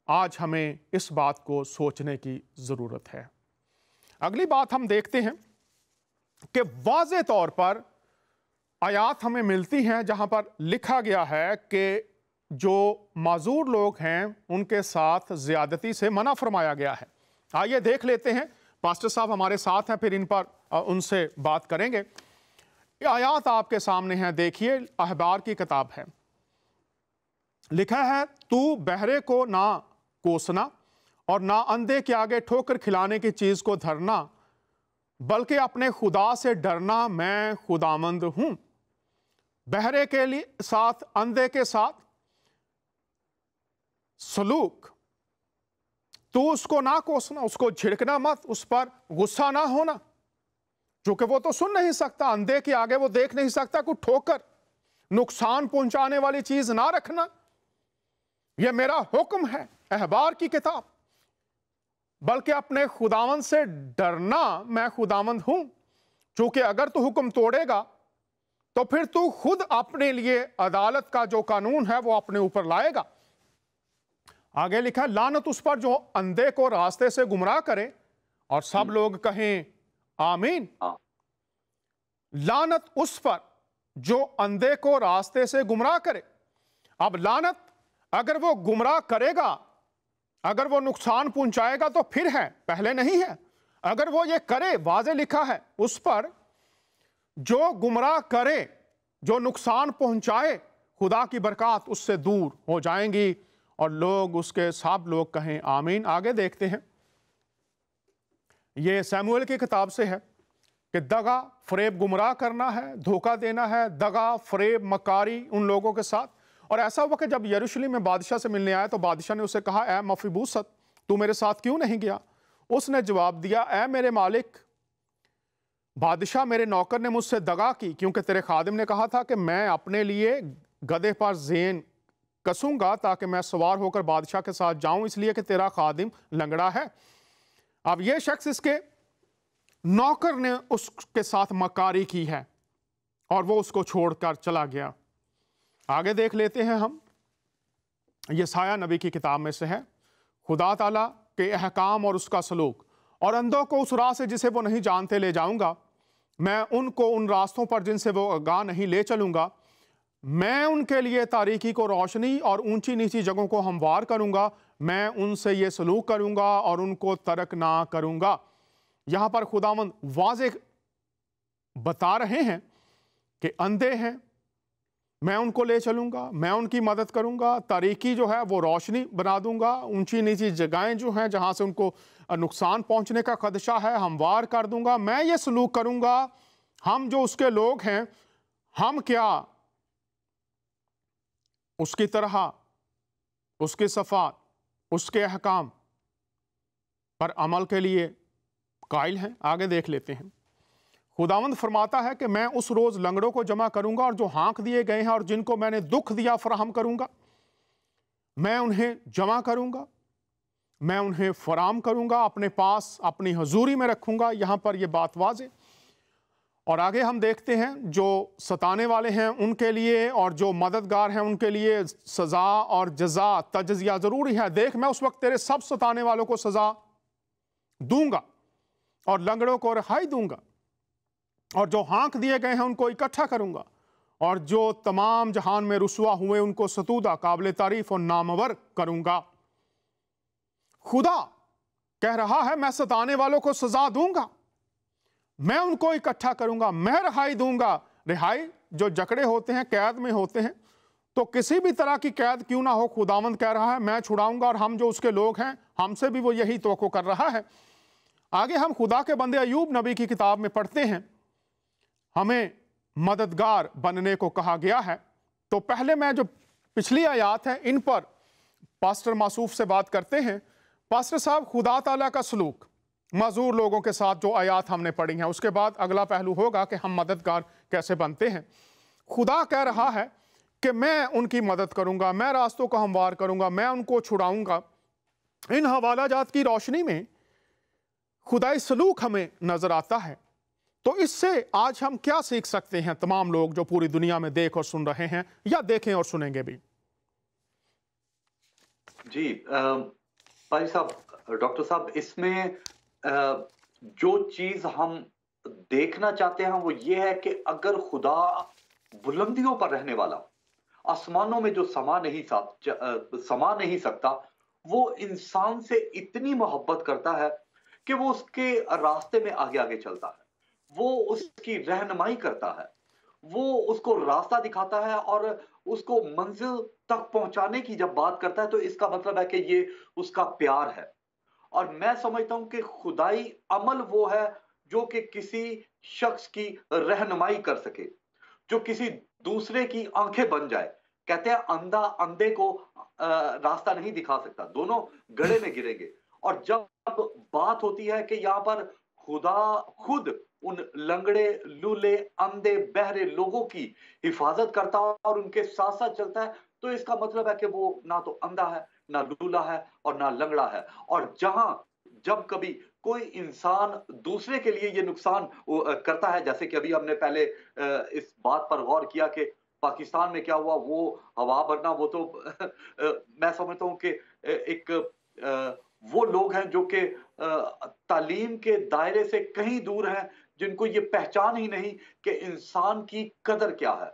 आज हमें इस बात को सोचने की जरूरत है। अगली बात हम देखते हैं कि वाज़े तौर पर आयात हमें मिलती हैं जहां पर लिखा गया है कि जो माजूर लोग हैं उनके साथ ज्यादती से मना फरमाया गया है। आइए देख लेते हैं, पास्टर साहब हमारे साथ हैं, फिर इन पर उनसे बात करेंगे। ये आयात आपके सामने है, देखिए, अहबार की किताब है। लिखा है, तू बहरे को ना कोसना और ना अंधे के आगे ठोकर खिलाने की चीज को धरना, बल्कि अपने खुदा से डरना, मैं खुदामंद हूं। बहरे के लिए साथ, अंधे के साथ सलूक, तू उसको ना कोसना, उसको झिड़कना मत, उस पर गुस्सा ना होना, क्योंकि वो तो सुन नहीं सकता, अंधे के आगे वो देख नहीं सकता, कुछ ठोकर नुकसान पहुंचाने वाली चीज ना रखना, यह मेरा हुक्म है। अहबार की किताब, बल्कि अपने खुदावंद से डरना, मैं खुदावंद हूं। क्योंकि अगर तू हुक्म तोड़ेगा तो फिर तू खुद अपने लिए अदालत का जो कानून है वो अपने ऊपर लाएगा। आगे लिखा है, लानत उस पर जो अंधे को रास्ते से गुमराह करे, और सब लोग कहें आमीन। लानत उस पर जो अंधे को रास्ते से गुमराह करे। अब लानत अगर वो गुमराह करेगा, अगर वो नुकसान पहुंचाएगा तो फिर है, पहले नहीं है। अगर वो ये करे, वाज़े लिखा है, उस पर जो गुमराह करे, जो नुकसान पहुंचाए, खुदा की बरकत उससे दूर हो जाएंगी और लोग उसके, सब लोग कहें आमीन। आगे देखते हैं, ये सैमुएल की किताब से है कि दगा फरेब, गुमराह करना है, धोखा देना है, दगा फरेब मकारी उन लोगों के साथ। और ऐसा हुआ कि जब यरूशलेम में बादशाह से मिलने आया तो बादशाह ने उसे कहा, ए मफीबूसत, तू मेरे साथ क्यों नहीं गया? उसने जवाब दिया, ए मेरे मालिक बादशाह, मेरे नौकर ने मुझसे दगा की, क्योंकि तेरे खादिम ने कहा था कि मैं अपने लिए गधे पर ज़ेन कसूंगा ताकि मैं सवार होकर बादशाह के साथ जाऊं, इसलिए कि तेरा खादिम लंगड़ा है। अब ये शख्स, इसके नौकर ने उसके साथ मकारी की है और वो उसको छोड़कर चला गया। आगे देख लेते हैं हम, यसाया नबी की किताब में से है, खुदा ताला के अहकाम और उसका सलूक, और अंधों को उस राह से जिसे वो नहीं जानते ले जाऊंगा, मैं उनको उन रास्तों पर जिनसे वो आगाह नहीं ले चलूंगा, मैं उनके लिए तारीकी को रोशनी और ऊंची नीची जगहों को हमवार करूंगा, मैं उनसे ये सलूक करूंगा और उनको तर्क ना करूंगा। यहाँ पर खुदावंद वाज़ेह बता रहे हैं कि अंधे हैं, मैं उनको ले चलूँगा, मैं उनकी मदद करूँगा, तारीकी जो है वो रोशनी बना दूँगा, ऊंची नीची जगहें जो हैं जहाँ से उनको नुकसान पहुँचने का खदशा है हमवार कर दूँगा। मैं ये सलूक करूँगा, हम जो उसके लोग हैं, हम क्या उसकी तरह, उसके सफ़ात, उसके अहकाम पर अमल के लिए कायल हैं। आगे देख लेते हैं। खुदावंद फरमाता है कि मैं उस रोज़ लंगड़ों को जमा करूंगा और जो हाँक दिए गए हैं और जिनको मैंने दुख दिया फराहम करूंगा, मैं उन्हें जमा करूंगा, मैं उन्हें फराहम करूंगा, अपने पास अपनी हजूरी में रखूंगा। यहाँ पर यह बात वाज़े। और आगे हम देखते हैं जो सताने वाले हैं उनके लिए और जो मददगार हैं उनके लिए सज़ा और जज़ा तजज़िया ज़रूरी है। देख, मैं उस वक्त तेरे सब सताने वालों को सज़ा दूंगा और लंगड़ों को रिहाई दूंगा, और जो हाँक दिए गए हैं उनको इकट्ठा करूंगा, और जो तमाम जहान में रुसवा हुए उनको सतूदा, काबिल तारीफ और नामवर करूंगा। खुदा कह रहा है मैं सताने वालों को सजा दूंगा, मैं उनको इकट्ठा करूंगा, मैं रिहाई दूंगा। रिहाई जो जकड़े होते हैं, कैद में होते हैं, तो किसी भी तरह की कैद क्यों ना हो, खुदावंद कह रहा है मैं छुड़ाऊंगा, और हम जो उसके लोग हैं हमसे भी वो यही तवक्को कर रहा है। आगे हम खुदा के बंदे अय्यूब नबी की किताब में पढ़ते हैं, हमें मददगार बनने को कहा गया है। तो पहले मैं जो पिछली आयात है इन पर पास्टर मासूफ से बात करते हैं। पास्टर साहब, खुदा ताला का सलूक माजूर लोगों के साथ जो आयात हमने पढ़ी हैं, उसके बाद अगला पहलू होगा कि हम मददगार कैसे बनते हैं। खुदा कह रहा है कि मैं उनकी मदद करूंगा, मैं रास्तों को हमवार करूंगा, मैं उनको छुड़ाऊंगा। इन हवाला जात की रोशनी में खुदाई सलूक हमें नजर आता है। तो इससे आज हम क्या सीख सकते हैं, तमाम लोग जो पूरी दुनिया में देख और सुन रहे हैं या देखें और सुनेंगे भी? जी भाई साहब, डॉक्टर साहब, इसमें जो चीज हम देखना चाहते हैं वो ये है कि अगर खुदा बुलंदियों पर रहने वाला, आसमानों में जो समा नहीं सकता, वो इंसान से इतनी मोहब्बत करता है कि वो उसके रास्ते में आगे आगे चलता है, वो उसकी रहनुमाई करता है, वो उसको रास्ता दिखाता है और उसको मंजिल तक पहुंचाने की जब बात करता है तो इसका मतलब है कि ये उसका प्यार है। और मैं समझता हूं कि खुदाई अमल वो है जो कि किसी शख्स की रहनुमाई कर सके, जो किसी दूसरे की आंखें बन जाए। कहते हैं अंधा अंधे को रास्ता नहीं दिखा सकता, दोनों गड्ढे में गिरेंगे। और जब बात होती है कि यहाँ पर खुदा खुद उन लंगड़े, लूले, अंधे, बहरे लोगों की हिफाजत करता है और उनके साथ साथ चलता है, तो इसका मतलब है कि वो ना तो अंधा है, ना लूला है और ना लंगड़ा है। और जब कभी कोई इंसान दूसरे के लिए ये नुकसान करता है, जैसे कि अभी हमने पहले इस बात पर गौर किया कि पाकिस्तान में क्या हुआ, वो हवा भरना, वो तो मैं समझता हूं कि एक वो लोग हैं जो कि तालीम के दायरे से कहीं दूर हैं, जिनको ये पहचान ही नहीं कि इंसान की कदर क्या है।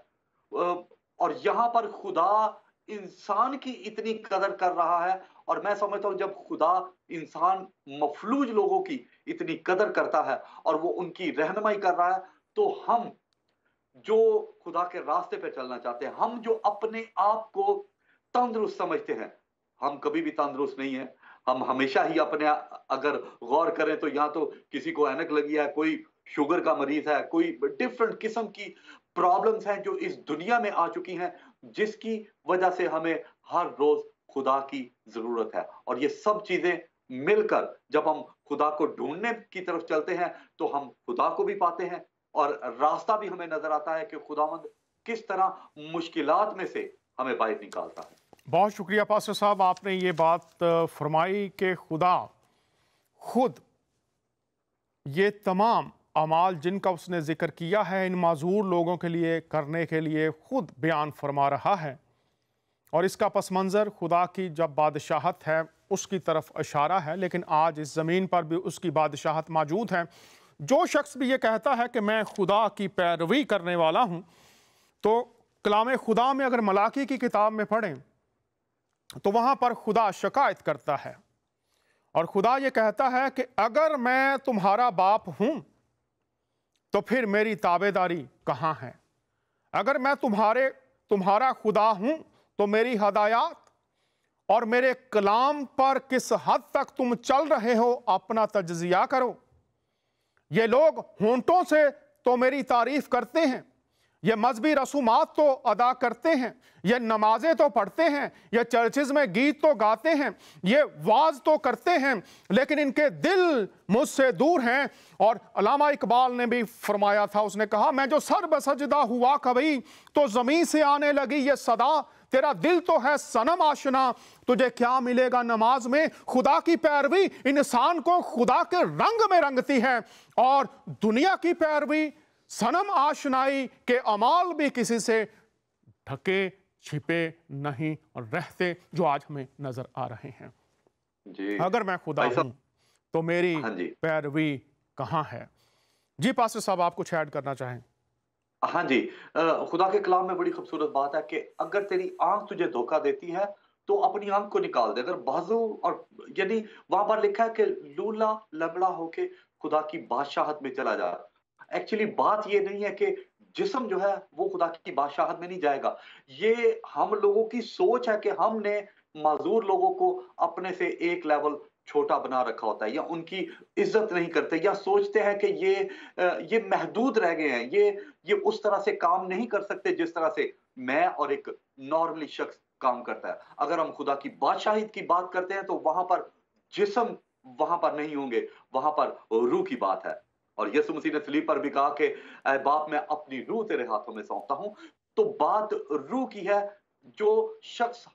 और यहाँ पर खुदा इंसान की इतनी कदर कर रहा है, और मैं समझता हूँ जब खुदा इंसान मफलूज लोगों की इतनी कदर करता है और वो उनकी रहनुमाई कर रहा है, तो हम जो खुदा के रास्ते पे चलना चाहते हैं, हम जो अपने आप को तंदुरुस्त समझते हैं, हम कभी भी तंदुरुस्त नहीं है। हम हमेशा ही अपने, अगर गौर करें तो यहाँ तो किसी को ऐनक लगी है, कोई शुगर का मरीज है, कोई डिफरेंट किस्म की प्रॉब्लम्स हैं जो इस दुनिया में आ चुकी हैं, जिसकी वजह से हमें हर रोज खुदा की जरूरत है। और ये सब चीजें मिलकर जब हम खुदा को ढूंढने की तरफ चलते हैं तो हम खुदा को भी पाते हैं, और रास्ता भी हमें नजर आता है कि खुदावंद किस तरह मुश्किलात में से हमें बाहर निकालता है। बहुत शुक्रिया पास्टर साहब, आपने ये बात फरमाई कि खुदा खुद ये तमाम अमाल जिनका उसने जिक्र किया है इन माजूर लोगों के लिए करने के लिए खुद बयान फरमा रहा है। और इसका पस मंज़र खुदा की जब बादशाहत है उसकी तरफ इशारा है, लेकिन आज इस ज़मीन पर भी उसकी बादशाहत मौजूद है। जो शख्स भी ये कहता है कि मैं खुदा की पैरवी करने वाला हूँ, तो कलाम खुदा में अगर मलाकी की किताब में पढ़ें तो वहाँ पर खुदा शिकायत करता है और खुदा ये कहता है कि अगर मैं तुम्हारा बाप हूं तो फिर मेरी ताबेदारी कहाँ है? अगर मैं तुम्हारा खुदा हूं तो मेरी हदायत और मेरे कलाम पर किस हद तक तुम चल रहे हो अपना तज्जिया करो। ये लोग होंठों से तो मेरी तारीफ करते हैं, ये मजहबी रसूमात तो अदा करते हैं, ये नमाजें तो पढ़ते हैं, ये चर्चिज में गीत तो गाते हैं, ये वाज तो करते हैं, लेकिन इनके दिल मुझसे दूर हैं। और अल्लामा इकबाल ने भी फरमाया था, उसने कहा मैं जो सर बसजदा हुआ कभी तो ज़मीन से आने लगी ये सदा, तेरा दिल तो है सनम आशना तुझे क्या मिलेगा नमाज में। खुदा की पैरवी इंसान को खुदा के रंग में रंगती है और दुनिया की पैरवी सनम आशनाई के अमाल भी किसी से ढके छिपे नहीं रहते, जो आज हमें नजर आ रहे हैं जी। अगर मैं खुदा हूं तो मेरी पैरवी कहाँ है? जी पास्टर साहब, आप कुछ ऐड करना चाहें? हाँ जी, खुदा के कलाम में बड़ी खूबसूरत बात है कि अगर तेरी आंख तुझे धोखा देती है तो अपनी आंख को निकाल दे। अगर बाजू और यानी वहां पर लिखा है कि लूला लंगड़ा होके खुदा की बादशाहत में चला जा। एक्चुअली बात ये नहीं है कि जिस्म जो है वो खुदा की बादशाहत में नहीं जाएगा। ये हम लोगों की सोच है कि हमने माजूर लोगों को अपने से एक लेवल छोटा बना रखा होता है, या उनकी इज्जत नहीं करते, या सोचते हैं कि ये महदूद रह गए हैं, ये उस तरह से काम नहीं कर सकते जिस तरह से मैं और एक नॉर्मली शख्स काम करता है। अगर हम खुदा की बादशाहियत की बात करते हैं तो वहां पर जिस्म वहां पर नहीं होंगे, वहां पर रूह की बात है। और यीशु मसीह ने सलीब पर भी कहा कि ऐ बाप मैं अपनी रूह तेरे हाथों में सौंपता हूं। तो बात रूह की है। जो शख्स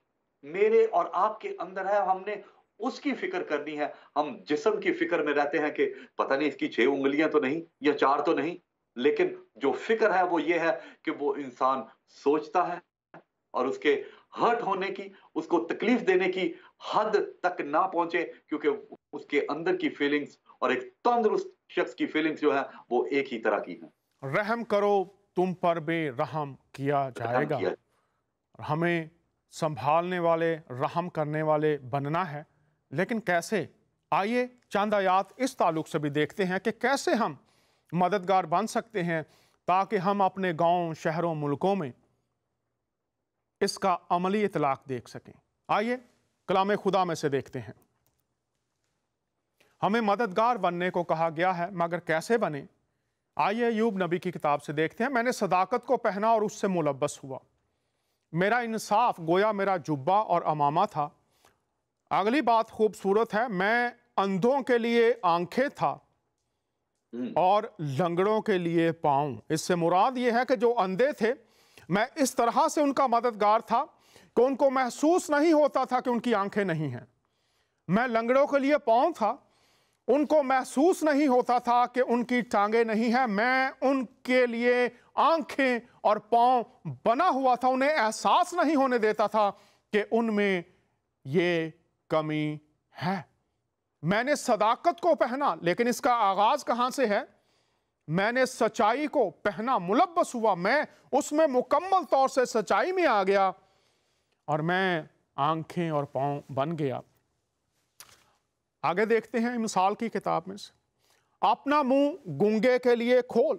मेरे और आपके अंदर है हमने उसकी फिक्र करनी है। हम जिस्म की फिक्र में रहते हैं कि पता नहीं इसकी 6 उंगलियां तो नहीं या 4 तो नहीं, लेकिन जो फिक्र है वो ये है कि वो इंसान सोचता है और उसके हर्ट होने की, उसको तकलीफ देने की हद तक ना पहुंचे, क्योंकि उसके अंदर की फीलिंग्स और एक तंदुरुस्त शख्स की फीलिंग्स जो है वो एक ही तरह की है। रहम करो तुम पर भी रहम किया जाएगा। हमें संभालने वाले, रहम करने वाले बनना है, लेकिन कैसे? आइए चंद आयात इस ताल्लुक से भी देखते हैं कि कैसे हम मददगार बन सकते हैं ताकि हम अपने गांव, शहरों, मुल्कों में इसका अमली इतलाक देख सकें। आइए कलाम खुदा में से देखते हैं। हमें मददगार बनने को कहा गया है, मगर कैसे बने? आइए अय्यूब नबी की किताब से देखते हैं। मैंने सदाकत को पहना और उससे मुलब्बस हुआ, मेरा इंसाफ गोया मेरा जुब्बा और अमामा था। अगली बात खूबसूरत है, मैं अंधों के लिए आंखें था और लंगड़ों के लिए पाँव। इससे मुराद ये है कि जो अंधे थे, मैं इस तरह से उनका मददगार था कि उनको महसूस नहीं होता था कि उनकी आंखें नहीं हैं। मैं लंगड़ों के लिए पाँव था, उनको महसूस नहीं होता था कि उनकी टांगें नहीं हैं। मैं उनके लिए आंखें और पाँव बना हुआ था, उन्हें एहसास नहीं होने देता था कि उनमें ये कमी है। मैंने सदाकत को पहना, लेकिन इसका आगाज कहां से है? मैंने सच्चाई को पहना, मुलब्बस हुआ, मैं उसमें मुकम्मल तौर से सच्चाई में आ गया और मैं आंखें और पाँव बन गया। आगे देखते हैं मिसाल की किताब में से, अपना मुंह गूंगे के लिए खोल,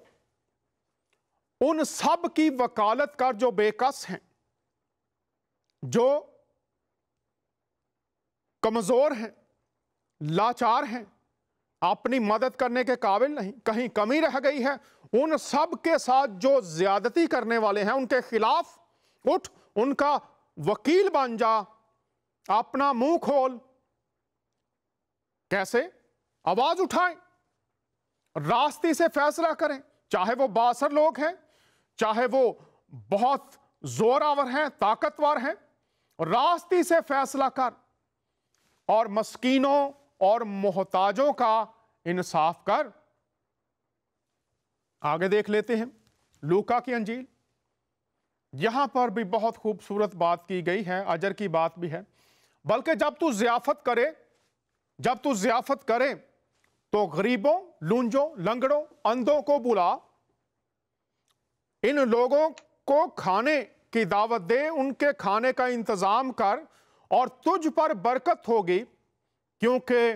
उन सब की वकालत कर जो बेकस हैं, जो कमजोर हैं, लाचार हैं, अपनी मदद करने के काबिल नहीं, कहीं कमी रह गई है। उन सब के साथ जो ज्यादती करने वाले हैं उनके खिलाफ उठ, उनका वकील बन जा, अपना मुंह खोल। कैसे? आवाज उठाएं, रास्ते से फैसला करें, चाहे वो बासर लोग हैं, चाहे वो बहुत जोरावर हैं, ताकतवर हैं, रास्ते से फैसला कर और मस्कीनों और मोहताजों का इंसाफ कर। आगे देख लेते हैं लूका की अंजील। यहां पर भी बहुत खूबसूरत बात की गई है, अजर की बात भी है। बल्कि जब तू ज़ियाफत करे तो गरीबों, लूंजों, लंगड़ों, अंधों को बुला, इन लोगों को खाने की दावत दे, उनके खाने का इंतजाम कर और तुझ पर बरकत होगी, क्योंकि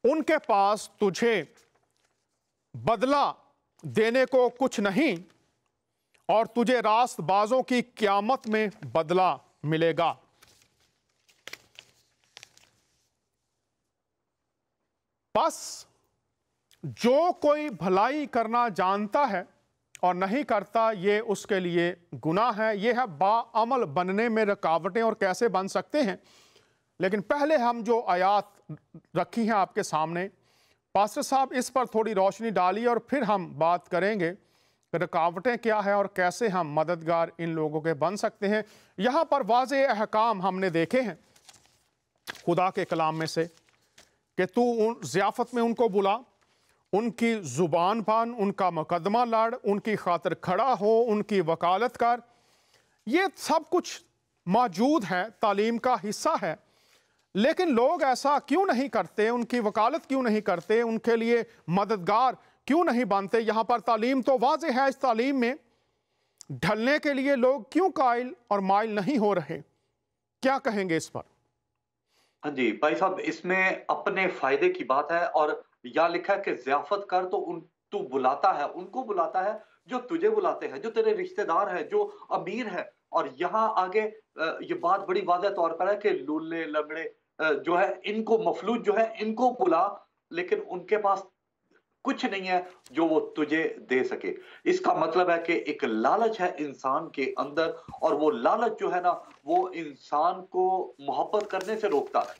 उनके पास तुझे बदला देने को कुछ नहीं और तुझे रास्तबाजों की क़यामत में बदला मिलेगा। बस जो कोई भलाई करना जानता है और नहीं करता, ये उसके लिए गुनाह है। ये है बाअमल बनने में रुकावटें और कैसे बन सकते हैं। लेकिन पहले हम जो आयात रखी हैं आपके सामने, पास्टर साहब इस पर थोड़ी रोशनी डालिए और फिर हम बात करेंगे कि रुकावटें क्या है और कैसे हम मददगार इन लोगों के बन सकते हैं। यहाँ पर वाज़े अहकाम हमने देखे हैं खुदा के कलाम में से कि तू ज़ियाफ़त में उनको बुला, उनकी ज़ुबान पान, उनका मुकदमा लड़, उनकी खातिर खड़ा हो, उनकी वकालत कर। ये सब कुछ मौजूद है, तालीम का हिस्सा है। लेकिन लोग ऐसा क्यों नहीं करते, उनकी वकालत क्यों नहीं करते, उनके लिए मददगार क्यों नहीं बनते। यहाँ पर तालीम तो वाज़े है, इस तालीम में ढलने के लिए लोग क्यों कायल और माइल नहीं हो रहे, क्या कहेंगे इस पर? हाँ जी भाई साहब, इसमें अपने फायदे की बात है। और यहाँ लिखा है कि ज़ियाफ़त कर, तो तू बुलाता है, उनको बुलाता है जो तुझे बुलाते हैं, जो तेरे रिश्तेदार है, जो अमीर है। और यहाँ आगे ये बात बड़ी वाज़ेह तौर पर है कि लूले लंगड़े जो है, इनको मफलूज जो है, इनको बुला, लेकिन उनके पास कुछ नहीं है जो वो तुझे दे सके। इसका मतलब है कि एक लालच है इंसान के अंदर, और वो लालच जो है ना, वो इंसान को मोहब्बत करने से रोकता है।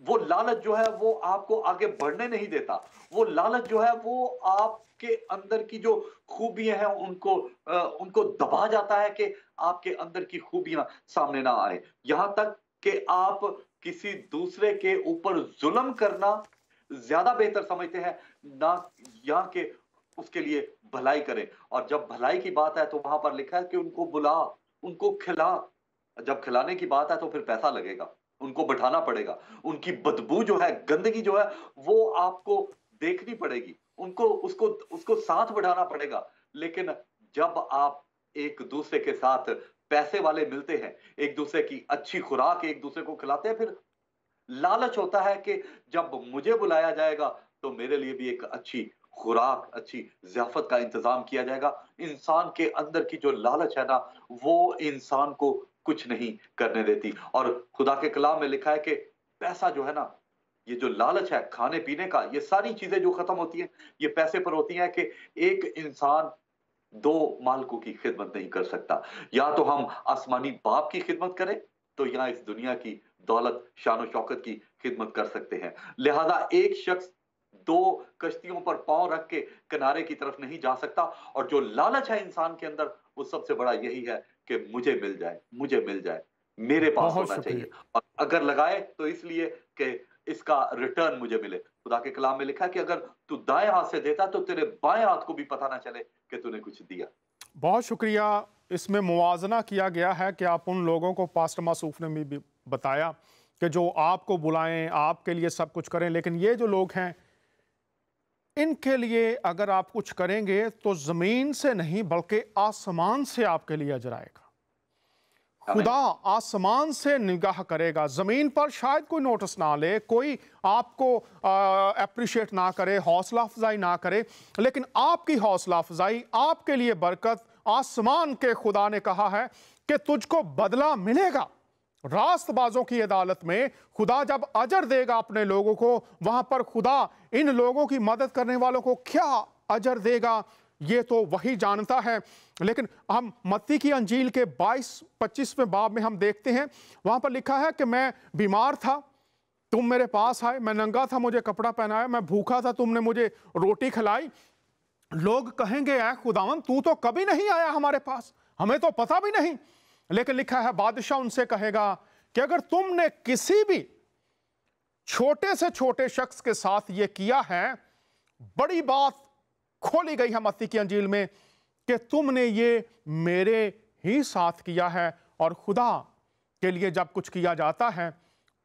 वो लालच जो है वो आपको आगे बढ़ने नहीं देता। वो लालच जो है वो आपके अंदर की जो खूबियां हैं उनको दबा जाता है कि आपके अंदर की खूबियां सामने ना आए। यहां तक कि आप किसी दूसरे के ऊपर जुल्म करना ज्यादा बेहतर समझते हैं ना, यहाँ के उसके लिए भलाई करें। और जब भलाई की बात है तो वहां पर लिखा है कि उनको बुला, उनको खिला। जब खिलाने की बात है तो फिर पैसा लगेगा, उनको बैठाना पड़ेगा, उनकी बदबू जो है, गंदगी जो है, वो आपको देखनी पड़ेगी, उसको साथ बैठाना पड़ेगा। लेकिन जब आप एक दूसरे के साथ पैसे वाले मिलते हैं, एक दूसरे की अच्छी खुराक एक दूसरे को खिलाते हैं, फिर लालच होता है कि जब मुझे बुलाया जाएगा तो मेरे लिए भी एक अच्छी खुराक, अच्छी ज़ियाफ़त का इंतजाम किया जाएगा। इंसान के अंदर की जो लालच है ना, वो इंसान को कुछ नहीं करने देती। और खुदा के कलाम में लिखा है कि पैसा जो है ना, ये जो लालच है खाने पीने का, ये सारी चीजें जो खत्म होती हैं ये पैसे पर होती हैं। कि एक इंसान दो मालिकों की खिदमत नहीं कर सकता। या तो हम आसमानी बाप की खिदमत करें, तो यहाँ इस दुनिया की दौलत, शान और शौकत की खिदमत कर सकते हैं। लिहाजा एक शख्स दो कश्तियों पर पांव रख के किनारे की तरफ नहीं जा सकता। और जो लालच है इंसान के अंदर, वो सबसे बड़ा यही है कि मुझे मिल जाए, मुझे मिल जाए, मेरे पास होना चाहिए। और अगर लगाए तो इसलिए कि इसका रिटर्न मुझे मिले। खुदा के कलाम में लिखा है कि अगर तू दाएं हाथ से देता तो तेरे बाएं हाथ को भी पता ना चले कि तूने कुछ दिया। बहुत शुक्रिया। इसमें मुवाजना किया गया है कि आप उन लोगों को, पास्टर मासूफ ने भी बताया कि जो आपको बुलाएं, आपके लिए सब कुछ करें, लेकिन ये जो लोग हैं इनके लिए अगर आप कुछ करेंगे तो ज़मीन से नहीं बल्कि आसमान से आपके लिए अजर आएगा। खुदा आसमान से निगाह करेगा, ज़मीन पर शायद कोई नोटिस ना ले, कोई आपको अप्रिशिएट ना करे, हौसला अफजाई ना करे, लेकिन आपकी हौसला अफजाई, आपके लिए बरकत, आसमान के खुदा ने कहा है कि तुझको बदला मिलेगा। रास्तबाजों की अदालत में खुदा जब अजर देगा अपने लोगों को, वहां पर खुदा इन लोगों की मदद करने वालों को क्या अजर देगा ये तो वही जानता है। लेकिन हम मत्ती की अंजील के 22-25वें बाब में हम देखते हैं, वहां पर लिखा है कि मैं बीमार था, तुम मेरे पास आए, मैं नंगा था, मुझे कपड़ा पहनाया, मैं भूखा था, तुमने मुझे रोटी खिलाई। लोग कहेंगे ऐ खुदावन, तू तो कभी नहीं आया हमारे पास, हमें तो पता भी नहीं। लेकिन लिखा है बादशाह उनसे कहेगा कि अगर तुमने किसी भी छोटे से छोटे शख्स के साथ ये किया है, बड़ी बात खोली गई है मत्ती की अंजील में कि तुमने ये मेरे ही साथ किया है। और खुदा के लिए जब कुछ किया जाता है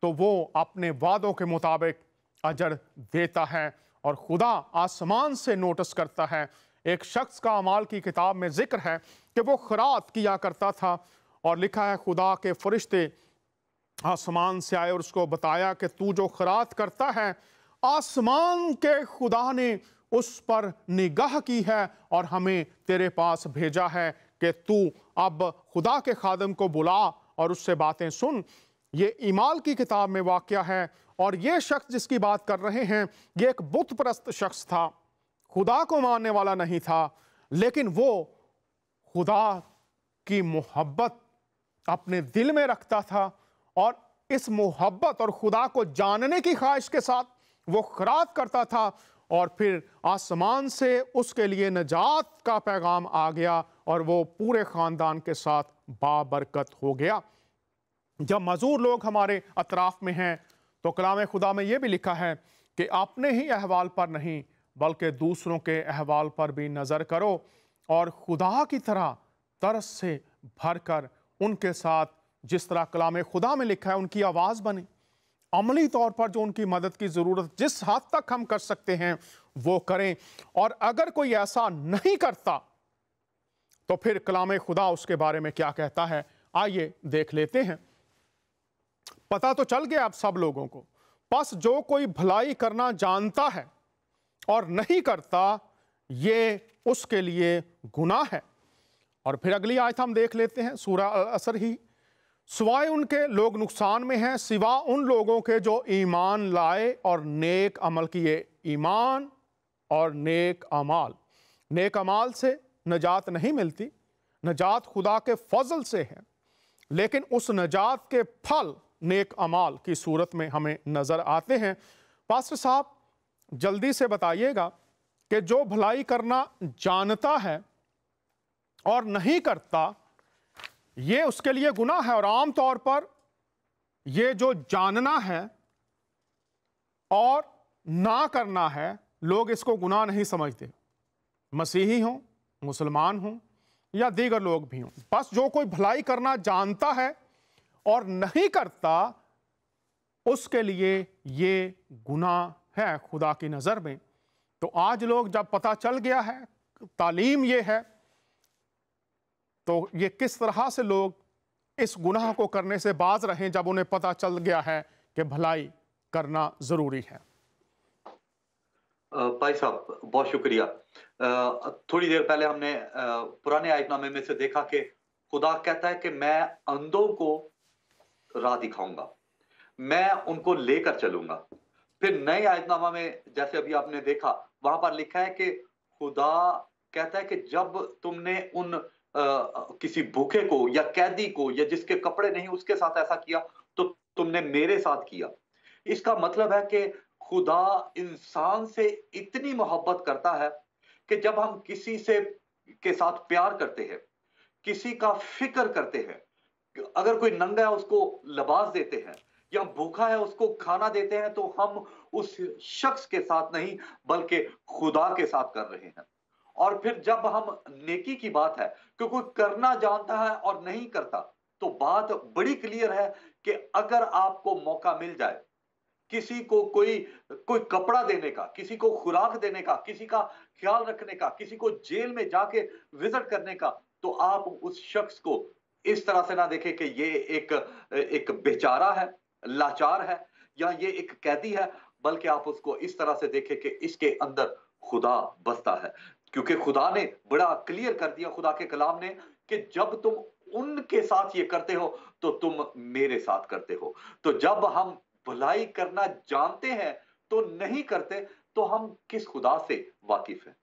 तो वो अपने वादों के मुताबिक अजर देता है और खुदा आसमान से नोटिस करता है। एक शख्स का अमाल की किताब में जिक्र है कि वो खैरात किया करता था और लिखा है खुदा के फरिश्ते आसमान से आए और उसको बताया कि तू जो खैरात करता है आसमान के खुदा ने उस पर निगाह की है और हमें तेरे पास भेजा है कि तू अब खुदा के खादम को बुला और उससे बातें सुन। ये ईमाल की किताब में वाक़या है और ये शख्स जिसकी बात कर रहे हैं ये एक बुत परस्त शख्स था, खुदा को मानने वाला नहीं था, लेकिन वो खुदा की मोहब्बत अपने दिल में रखता था और इस मोहब्बत और खुदा को जानने की ख्वाहिश के साथ वो खिरात करता था और फिर आसमान से उसके लिए नजात का पैगाम आ गया और वो पूरे ख़ानदान के साथ बाबरकत हो गया। जब मज़ूर लोग हमारे अतराफ़ में हैं तो कलाम खुदा में ये भी लिखा है कि अपने ही अहवाल पर नहीं बल्कि दूसरों के अहवाल पर भी नज़र करो और खुदा की तरह तरस से भर कर उनके साथ जिस तरह कलाम खुदा में लिखा है उनकी आवाज़ बने। अमली तौर पर जो उनकी मदद की ज़रूरत जिस हद तक हम कर सकते हैं वो करें, और अगर कोई ऐसा नहीं करता तो फिर कलाम खुदा उसके बारे में क्या कहता है, आइए देख लेते हैं। पता तो चल गया अब सब लोगों को, बस जो कोई भलाई करना जानता है और नहीं करता ये उसके लिए गुनाह है। और फिर अगली आयत हम देख लेते हैं, सूरह अल-असर ही, सिवाय उनके लोग नुकसान में हैं सिवा उन लोगों के जो ईमान लाए और नेक अमल किए। ईमान और नेक अमाल, नेक अमाल से नजात नहीं मिलती, नजात खुदा के फजल से है, लेकिन उस नजात के फल नेक अमाल की सूरत में हमें नज़र आते हैं। पास्टर साहब जल्दी से बताइएगा कि जो भलाई करना जानता है और नहीं करता ये उसके लिए गुनाह है, और आम तौर पर ये जो जानना है और ना करना है लोग इसको गुनाह नहीं समझते, मसीही हों, मुसलमान हों या दीगर लोग भी हों। बस जो कोई भलाई करना जानता है और नहीं करता उसके लिए ये गुनाह है खुदा की नज़र में। तो आज लोग जब पता चल गया है, तालीम ये है, तो ये किस तरह से लोग इस गुनाह को करने से बाज रहें जब उन्हें पता चल गया है कि भलाई करना ज़रूरी है। भाई साहब बहुत शुक्रिया। थोड़ी देर पहले हमने पुराने आयतनामे में से देखा कि खुदा कहता है कि मैं अंधों को राह दिखाऊंगा, मैं उनको लेकर चलूंगा। फिर नए आयतनामा में जैसे अभी आपने देखा वहां पर लिखा है कि खुदा कहता है कि जब तुमने उन किसी भूखे को या कैदी को या जिसके कपड़े नहीं उसके साथ ऐसा किया तो तुमने मेरे साथ किया। इसका मतलब है कि खुदा इंसान से इतनी मोहब्बत करता है कि जब हम किसी से के साथ प्यार करते हैं, किसी का फिक्र करते हैं, अगर कोई नंगा है उसको लिबास देते हैं या भूखा है उसको खाना देते हैं, तो हम उस शख्स के साथ नहीं बल्कि खुदा के साथ कर रहे हैं। और फिर जब हम नेकी की बात है कि कोई करना जानता है और नहीं करता, तो बात बड़ी क्लियर है कि अगर आपको मौका मिल जाए किसी को कोई कपड़ा देने का, किसी को खुराक देने का, किसी का ख्याल रखने का, किसी को जेल में जाके विजिट करने का, तो आप उस शख्स को इस तरह से ना देखें कि ये एक बेचारा है, लाचार है या ये एक कैदी है, बल्कि आप उसको इस तरह से देखें कि इसके अंदर खुदा बसता है। क्योंकि खुदा ने बड़ा क्लियर कर दिया, खुदा के कलाम ने, कि जब तुम उनके साथ ये करते हो तो तुम मेरे साथ करते हो। तो जब हम भलाई करना जानते हैं तो नहीं करते, तो हम किस खुदा से वाकिफ हैं?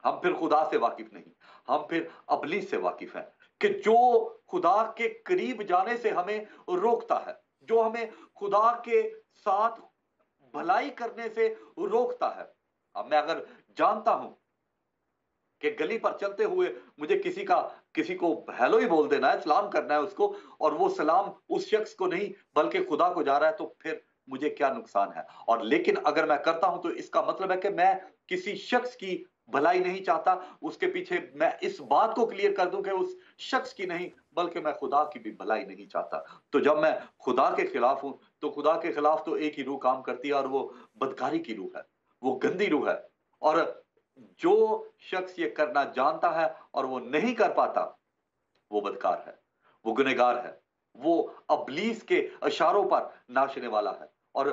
हम फिर खुदा से वाकिफ नहीं, हम फिर अबलीस से वाकिफ हैं कि जो खुदा के करीब जाने से हमें रोकता है, जो हमें खुदा के साथ भलाई करने से रोकता है। अब मैं अगर जानता हूं कि गली पर चलते हुए मुझे किसी को हेलो ही बोल देना है, सलाम करना है उसको, और वो सलाम उस शख्स को नहीं बल्कि खुदा को जा रहा है, तो फिर मुझे क्या नुकसान है? और लेकिन अगर मैं करता हूं तो इसका मतलब है कि मैं किसी शख्स की भलाई नहीं चाहता, उसके पीछे मैं इस बात को क्लियर कर दूं कि उस शख्स की नहीं बल्कि मैं खुदा की भी भलाई नहीं चाहता। तो जब मैं खुदा के खिलाफ हूं तो खुदा के खिलाफ तो एक ही रूह काम करती है, और वो बदकारी की रूह है, वो गंदी रूह है। और जो शख्स ये करना जानता है और वो नहीं कर पाता, वो बदकार है, वो गुनहगार है, वो अबलीस के इशारों पर नाचने वाला है। और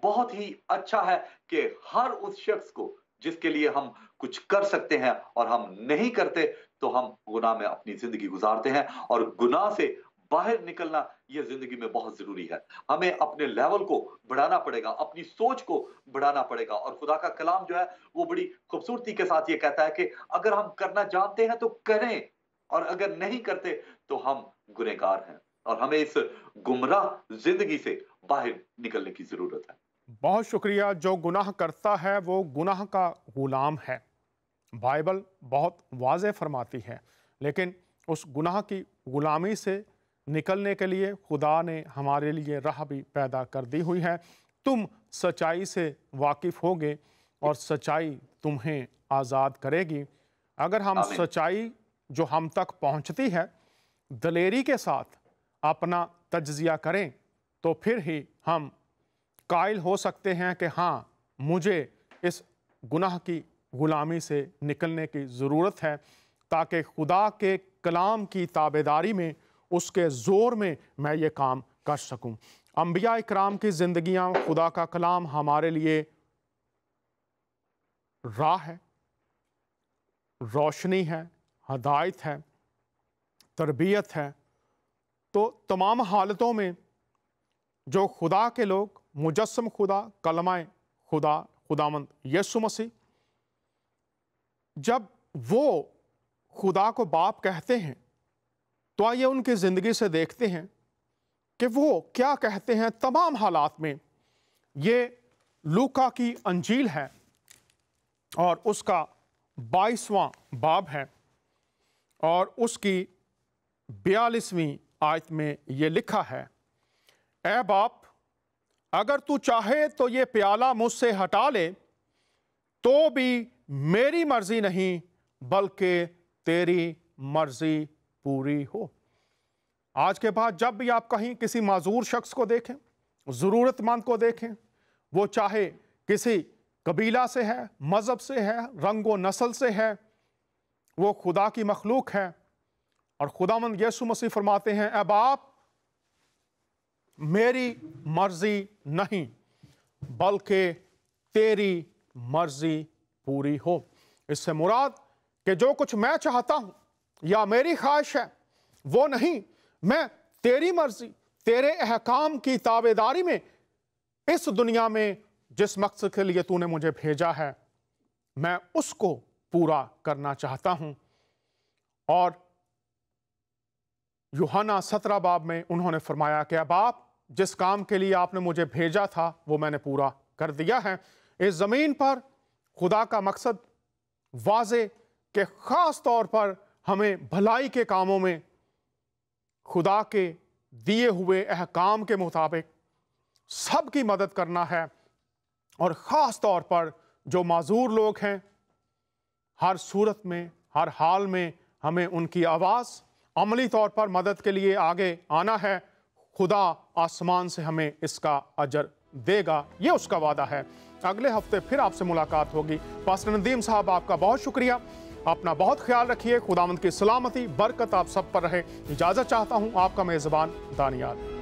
बहुत ही अच्छा है कि हर उस शख्स को जिसके लिए हम कुछ कर सकते हैं और हम नहीं करते, तो हम गुनाह में अपनी जिंदगी गुजारते हैं। और गुनाह से बाहर निकलना ये जिंदगी में बहुत जरूरी है। हमें अपने लेवल को बढ़ाना पड़ेगा, अपनी सोच को बढ़ाना पड़ेगा। और खुदा का कलाम जो है वो बड़ी खूबसूरती के साथ ये कहता है कि अगर हम करना जानते हैं तो करें, और अगर नहीं करते तो हम गुनहगार हैं, और हमें इस गुमराह जिंदगी से बाहर निकलने की जरूरत है। बहुत शुक्रिया। जो गुनाह करता है वो गुनाह का गुलाम है, बाइबल बहुत वाज़ेह फरमाती है। लेकिन उस गुनाह की गुलामी से निकलने के लिए खुदा ने हमारे लिए राह भी पैदा कर दी हुई है। तुम सच्चाई से वाकिफ़ होगे और सच्चाई तुम्हें आज़ाद करेगी। अगर हम सच्चाई जो हम तक पहुंचती है दलेरी के साथ अपना तज्जिया करें, तो फिर ही हम कायल हो सकते हैं कि हाँ, मुझे इस गुनाह की गुलामी से निकलने की ज़रूरत है, ताकि खुदा के कलाम की ताबेदारी में, उसके ज़ोर में मैं ये काम कर सकूं। अंबिया इकराम की ज़िंदगियाँ, खुदा का कलाम हमारे लिए राह है, रोशनी है, हदायत है, तरबियत है। तो तमाम हालतों में जो खुदा के लोग, मुजस्सम खुदा, कलमा खुदा, खुदावंद यीशु मसीह, जब वो खुदा को बाप कहते हैं, तो आइए उनकी ज़िंदगी से देखते हैं कि वो क्या कहते हैं तमाम हालात में। ये लूका की अंजील है और उसका 22वां बाब है, और उसकी 42वीं आयत में ये लिखा है, ऐ बाप, अगर तू चाहे तो ये प्याला मुझसे हटा ले, तो भी मेरी मर्जी नहीं बल्कि तेरी मर्जी पूरी हो। आज के बाद जब भी आप कहीं किसी माजूर शख्स को देखें, ज़रूरतमंद को देखें, वो चाहे किसी कबीला से है, मज़हब से है, रंग व नस्ल से है, वो खुदा की मखलूक है। और खुदावंद यीशु मसीह फरमाते हैं, ऐ बाप, मेरी मर्जी नहीं बल्कि तेरी मर्जी पूरी हो। इससे मुराद कि जो कुछ मैं चाहता हूं या मेरी ख्वाहिश है वो नहीं, मैं तेरी मर्जी, तेरे अहकाम की ताबेदारी में इस दुनिया में जिस मकसद के लिए तूने मुझे भेजा है, मैं उसको पूरा करना चाहता हूं। और यूहन्ना 17 बाब में उन्होंने फरमाया कि बाप, जिस काम के लिए आपने मुझे भेजा था वो मैंने पूरा कर दिया है। इस ज़मीन पर खुदा का मकसद वाज़े कि ख़ास तौर पर हमें भलाई के कामों में खुदा के दिए हुए अहकाम के मुताबिक सबकी मदद करना है, और ख़ास तौर पर जो माजूर लोग हैं, हर सूरत में, हर हाल में हमें उनकी आवाज़ अमली तौर पर मदद के लिए आगे आना है। खुदा आसमान से हमें इसका अजर देगा, ये उसका वादा है। अगले हफ्ते फिर आपसे मुलाकात होगी। पास्टर नदीम साहब, आपका बहुत शुक्रिया। अपना बहुत ख्याल रखिए। खुदावंद की सलामती, बरकत आप सब पर रहे। इजाज़त चाहता हूँ, आपका मेज़बान दानियाल।